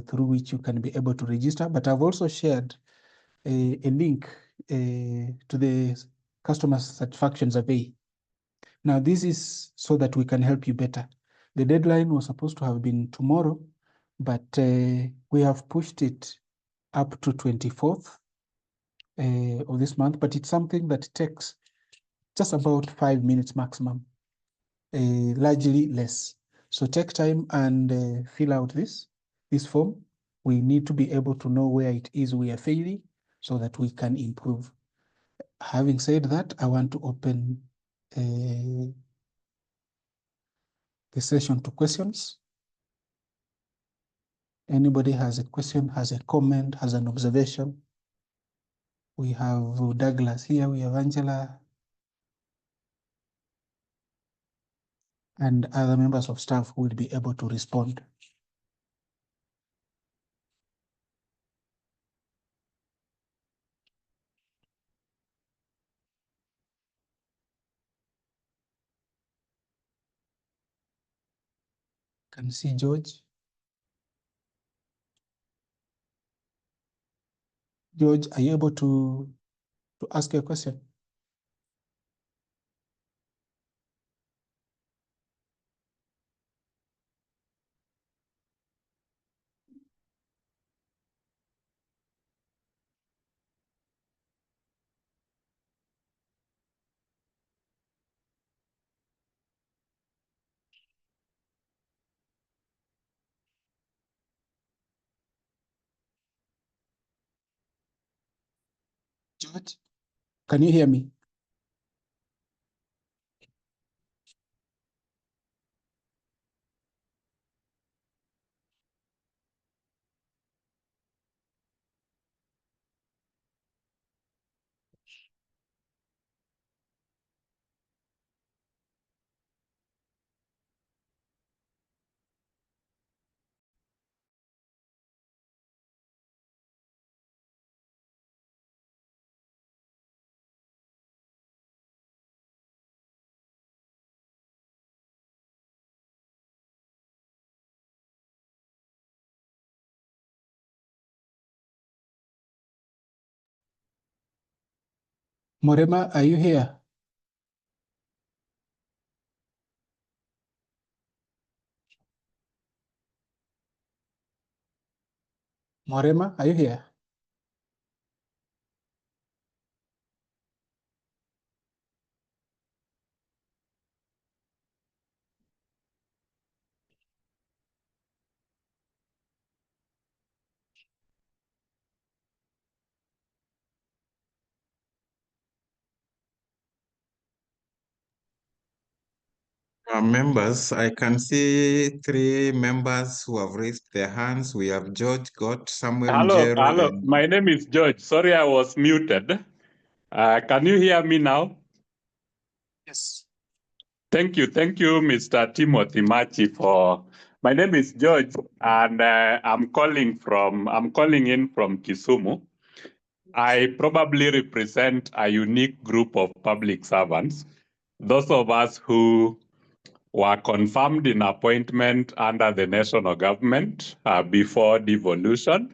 through which you can be able to register. But I've also shared a link to the customer satisfaction survey. Now, this is so that we can help you better. The deadline was supposed to have been tomorrow, but we have pushed it up to 24th of this month, but it's something that takes just about 5 minutes maximum, largely less. So take time and fill out this form. We need to be able to know where it is we are failing so that we can improve. Having said that, I want to open the session to questions. Anybody has a question, has a comment, has an observation? We have Douglas here, we have Angela, and other members of staff who will be able to respond. Can see George. George, are you able to ask a question? George, can you hear me? Morema, are you here? Morema, are you here? Members, I can see 3 members who have raised their hands. We have George, Gott, Samuel, Hello, Njero, hello. and... My name is George. Sorry, I was muted. Can you hear me now? Yes. Thank you, Mr. Timothy Machi. My name is George, and I'm calling in from Kisumu. I probably represent a unique group of public servants, those of us who were confirmed in appointment under the national government before devolution.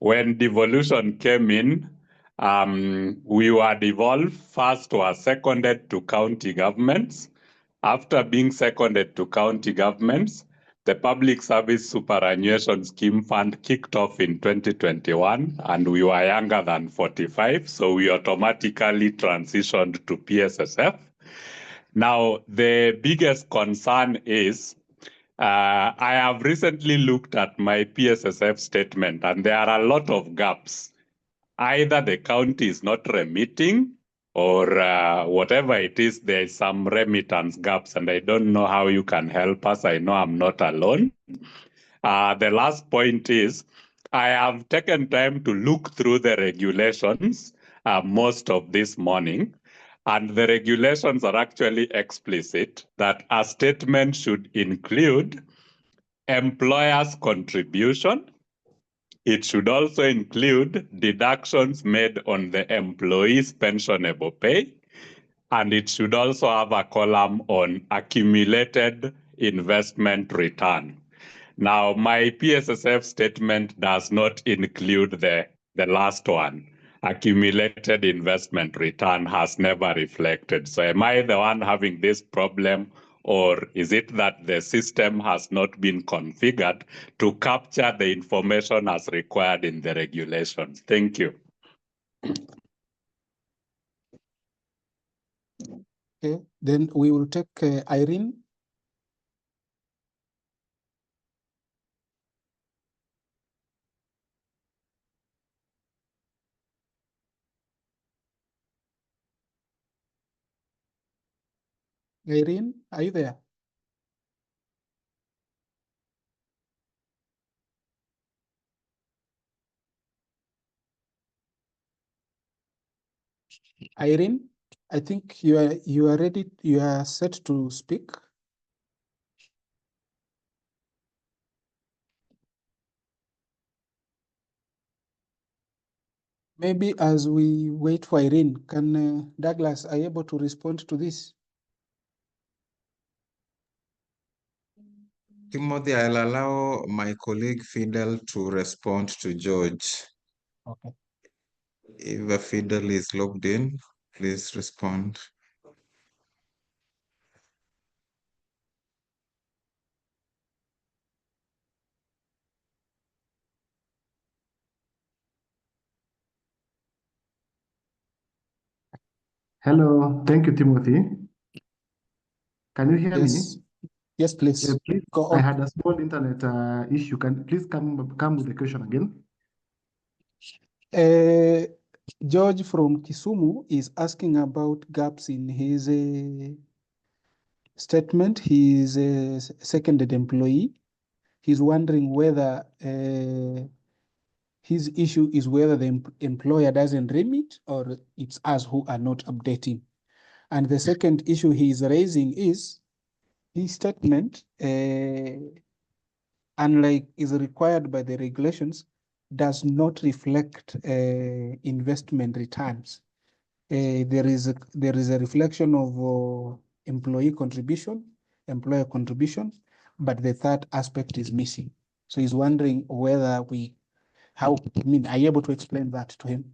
When devolution came in, we were devolved. First were seconded to county governments. After being seconded to county governments, the Public Service Superannuation Scheme Fund kicked off in 2021, and we were younger than 45, so we automatically transitioned to PSSF. Now, the biggest concern is I have recently looked at my PSSF statement, and there are a lot of gaps. Either the county is not remitting, or whatever it is, there is some remittance gaps, and I don't know how you can help us. I know I'm not alone. The last point is, I have taken time to look through the regulations most of this morning, and the regulations are actually explicit that a statement should include employer's contribution. It should also include deductions made on the employee's pensionable pay, and it should also have a column on accumulated investment return. Now, my PSSF statement does not include the last one. Accumulated investment return has never reflected. So am I the one having this problem, or is it that the system has not been configured to capture the information as required in the regulations? Thank you. Okay, then we will take Irene. Irene, are you there? Irene, I think you are ready. You are set to speak. Maybe as we wait for Irene, can Douglas, are you able to respond to this? Timothy, I'll allow my colleague Fidel to respond to George. Okay. If Fidel is logged in, please respond. Hello, thank you, Timothy. Can you hear Yes. me? Yes, please. Please, Go I on. had a small internet issue. Can please come with the question again? George from Kisumu is asking about gaps in his statement. He is a seconded employee. He's wondering whether his issue is whether the employer doesn't remit or it's us who are not updating. And the second issue he is raising is his statement, unlike is required by the regulations, does not reflect investment returns. There is a reflection of employer contribution, but the third aspect is missing. So he's wondering whether are you able to explain that to him?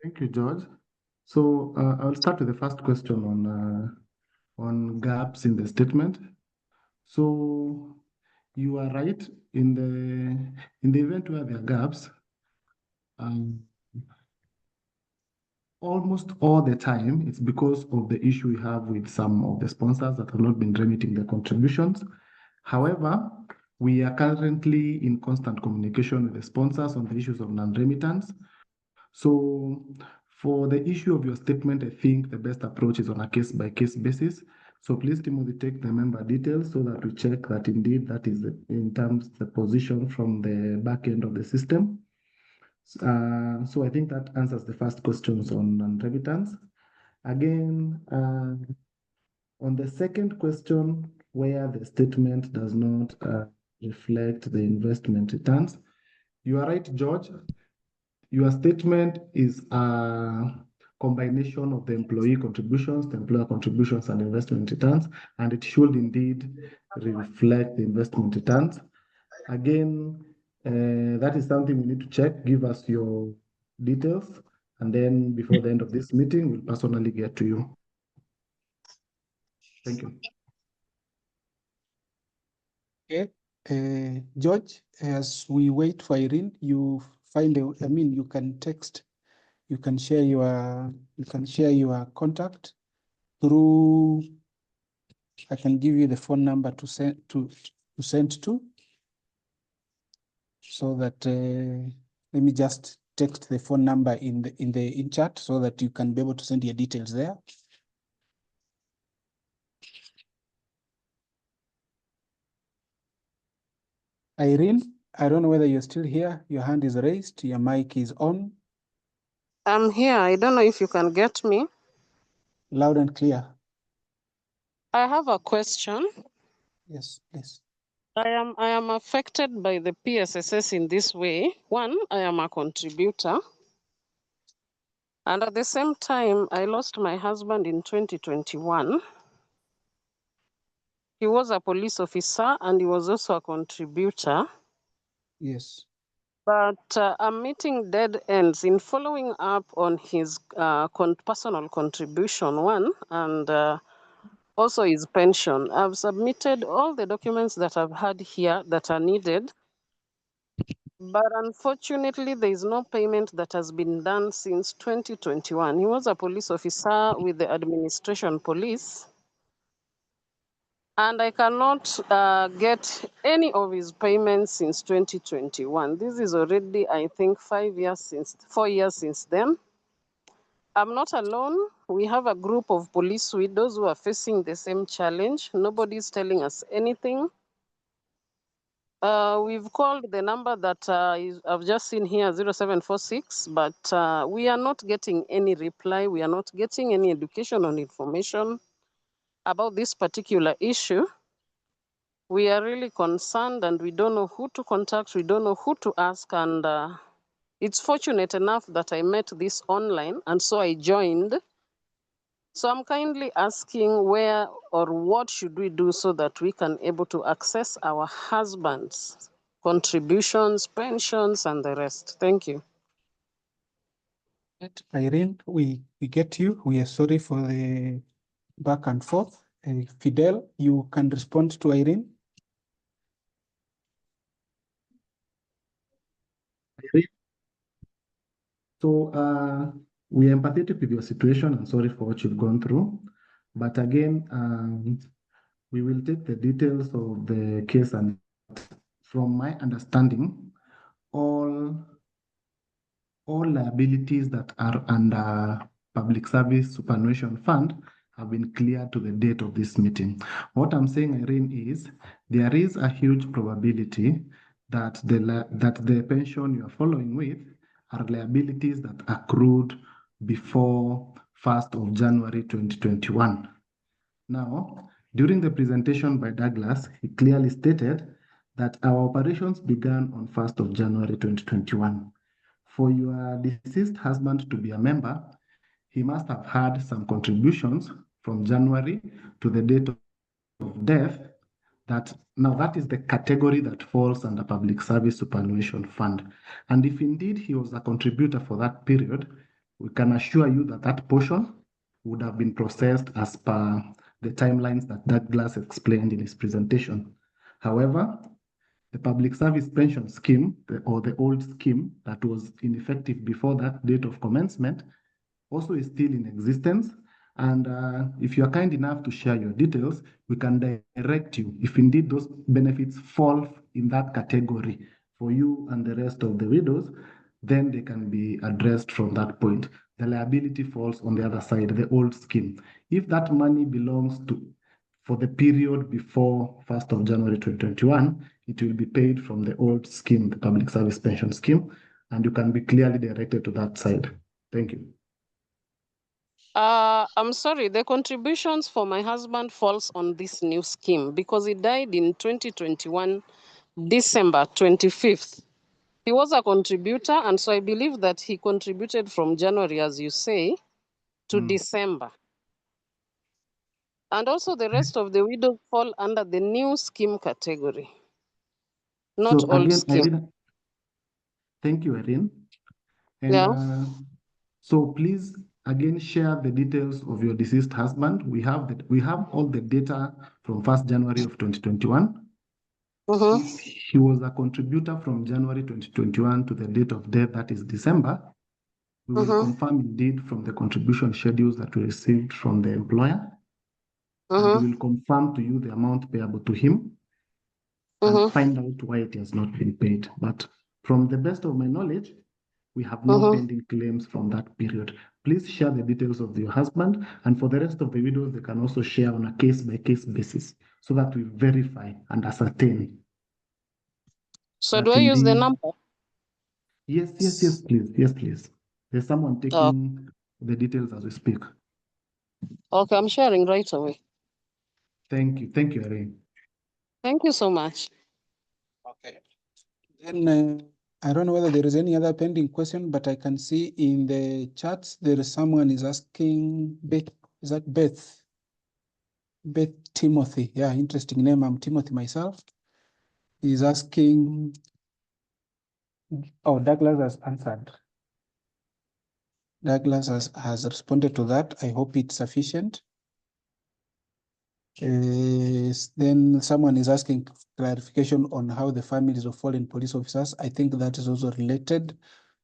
Thank you, George. So I'll start with the first question on gaps in the statement. So you are right in the event where there are gaps. Almost all the time, it's because of the issue we have with some of the sponsors that have not been remitting their contributions. However, we are currently in constant communication with the sponsors on the issues of non-remittance. So for the issue of your statement, I think the best approach is on a case-by-case basis. So please, Timothy, take the member details so that we check that indeed that is in terms of the position from the back end of the system. So I think that answers the first questions on remittance. Again, on the second question, where the statement does not reflect the investment returns, you are right, George. Your statement is a combination of the employee contributions, the employer contributions, and investment returns, and it should indeed reflect the investment returns. Again, that is something we need to check. Give us your details, and then before the end of this meeting, we'll personally get to you. Thank you. Okay, George, as we wait for Irene, you find a, I mean, you can text, you can share your contact through, I can give you the phone number to send to so that let me just text the phone number in chat so that you can be able to send your details there. Irene, I don't know whether you're still here. Your hand is raised. Your mic is on. I'm here. I don't know if you can get me. Loud and clear. I have a question. Yes, please. I am affected by the PSSS in this way. One, I am a contributor. And at the same time, I lost my husband in 2021. He was a police officer and he was also a contributor. Yes. But I'm meeting dead ends in following up on his personal contribution, one, and also his pension. I've submitted all the documents that I've had here that are needed. But unfortunately, there is no payment that has been done since 2021. He was a police officer with the administration police. And I cannot get any of his payments since 2021. This is already, I think, 4 years since then. I'm not alone. We have a group of police widows who are facing the same challenge. Nobody's telling us anything. We've called the number that I've just seen here, 0746, but we are not getting any reply. We are not getting any educational information about this particular issue. We are really concerned and we don't know who to contact. We don't know who to ask. And it's fortunate enough that I met this online and so I joined. So I'm kindly asking where or what should we do so that we can able to access our husbands' contributions, pensions, and the rest. Thank you. Irene, we get you. We are sorry for the back and forth. Fidel, you can respond to Irene. So we are empathetic with your situation and sorry for what you've gone through. But again, we will take the details of the case, and from my understanding, all liabilities that are under Public Service Superannuation Fund have been cleared to the date of this meeting. What I'm saying, Irene, is there is a huge probability that the pension you're following with are liabilities that accrued before 1st of January 2021. Now, during the presentation by Douglas, he clearly stated that our operations began on 1st of January 2021. For your deceased husband to be a member, he must have had some contributions from January to the date of death. That is the category that falls under Public Service Superannuation Fund. And if indeed he was a contributor for that period, we can assure you that that portion would have been processed as per the timelines that Douglas explained in his presentation. However, the Public Service Pension Scheme, or the old scheme that was ineffective before that date of commencement, also is still in existence. And if you are kind enough to share your details, we can direct you if indeed those benefits fall in that category for you and the rest of the widows, then they can be addressed from that point. The liability falls on the other side, the old scheme. If that money belongs for the period before 1st of January 2021, it will be paid from the old scheme, the Public Service Pension Scheme, and you can be clearly directed to that side. Thank you. I'm sorry, the contributions for my husband falls on this new scheme because he died in 2021, December 25th. He was a contributor, and so I believe that he contributed from January, as you say, to December. And also the rest of the widows fall under the new scheme category, not So old again, scheme. Irene, thank you, Irene. And so please, again, share the details of your deceased husband. We have all the data from 1st January of 2021. Mhm. If he was a contributor from January 2021 to the date of death, that is December, we will Mhm. confirm indeed from the contribution schedules that we received from the employer, and we Mhm. will confirm to you the amount payable to him and Mhm. find out why it has not been paid. But from the best of my knowledge, we have no Mhm. pending claims from that period. Please share the details of your husband, and for the rest of the widows, they can also share on a case-by-case basis so that we verify and ascertain So that do I use the indeed, number? yes, please, yes, please. There's someone taking the details as we speak. Okay, I'm sharing right away. Thank you, Irene. Thank you so much. Okay. Then I don't know whether there is any other pending question, but I can see in the chats there is someone is asking Beth. Is that Beth? Beth Timothy. Yeah, interesting name. I'm Timothy myself. He's asking. Oh, Douglas has answered. Douglas has responded to that. I hope it's sufficient. Then someone is asking clarification on how the families of fallen police officers. I think that is also related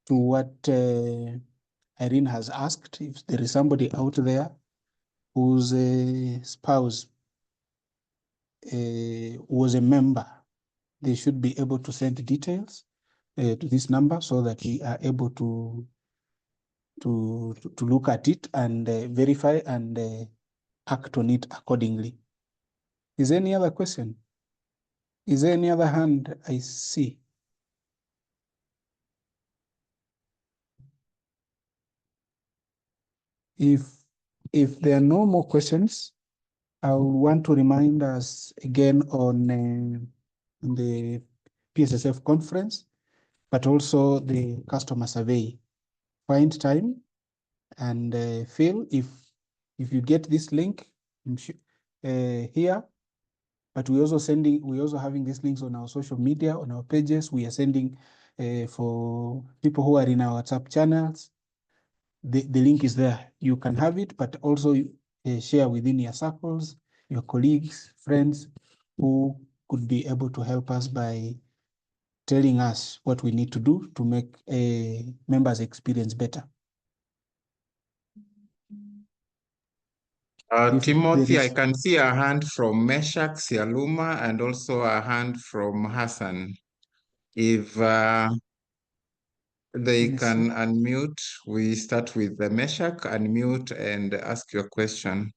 to what Irene has asked. If there is somebody out there whose spouse was a member, they should be able to send details to this number so that we are able to look at it and verify and act on it accordingly. Is there any other question? Is there any other hand I see? If there are no more questions, I want to remind us again on the PSSF conference, but also the customer survey. Find time and fill if you get this link here. But we're also having these links on our social media, on our pages. We are sending for people who are in our WhatsApp channels. The link is there. You can have it, but also share within your circles, your colleagues, friends who could be able to help us by telling us what we need to do to make a members' experience better. Timothy, I can see a hand from Meshak Sialuma and also a hand from Hassan. If they can unmute, we start with the Meshak, unmute and ask your question.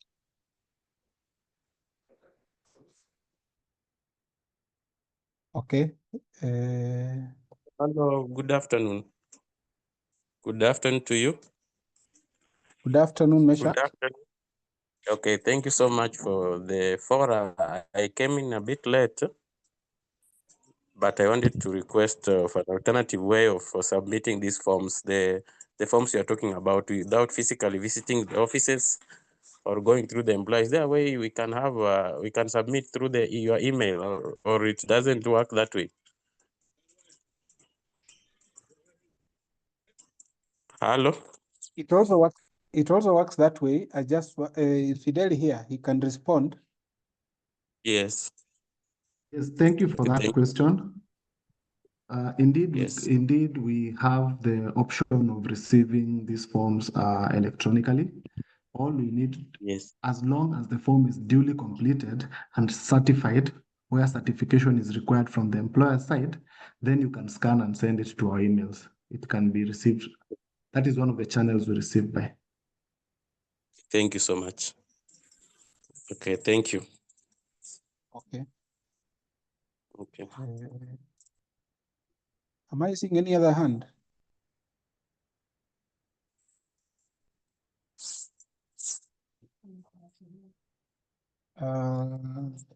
Okay. Hello, good afternoon. Good afternoon to you. Good afternoon, Meshak. Good afternoon. Okay, thank you so much for the forum. I came in a bit late, but I wanted to request for an alternative way of submitting these forms, the forms you're talking about, without physically visiting the offices or going through the employees. Is there a way we can have, we can submit through your email, or it doesn't work that way? Hello? It also works that way. I just Fidel here, he can respond. Yes. Yes, thank you for that question. Indeed, Yes. we have the option of receiving these forms electronically. All we need, Yes. as long as the form is duly completed and certified, where certification is required from the employer side, then you can scan and send it to our emails. It can be received. That is one of the channels we receive by. Thank you so much. Okay, thank you. Okay. Okay. Am I seeing any other hand?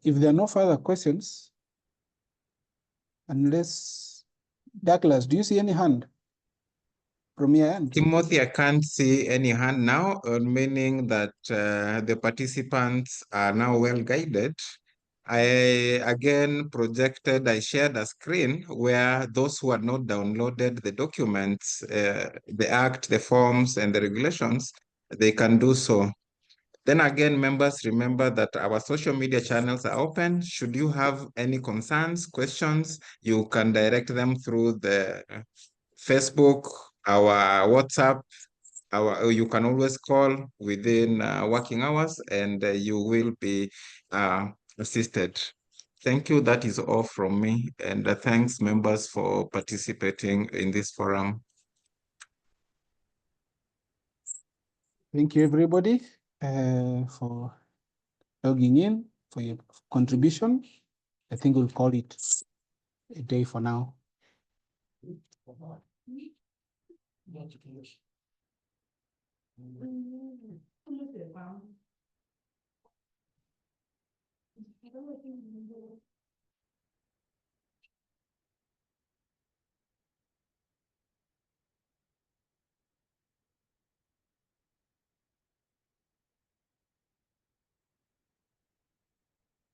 If there are no further questions, unless Douglas, do you see any hand from your end? Timothy, I can't see any hand now, meaning that the participants are now well guided. I shared a screen where those who had not downloaded the documents, the act, the forms, and the regulations, they can do so. Then again, members, remember that our social media channels are open. Should you have any concerns, questions, you can direct them through the Facebook, our WhatsApp, you can always call within working hours, and you will be assisted. Thank you. That is all from me. And thanks, members, for participating in this forum. Thank you, everybody, for logging in, for your contribution. I think we'll call it a day for now.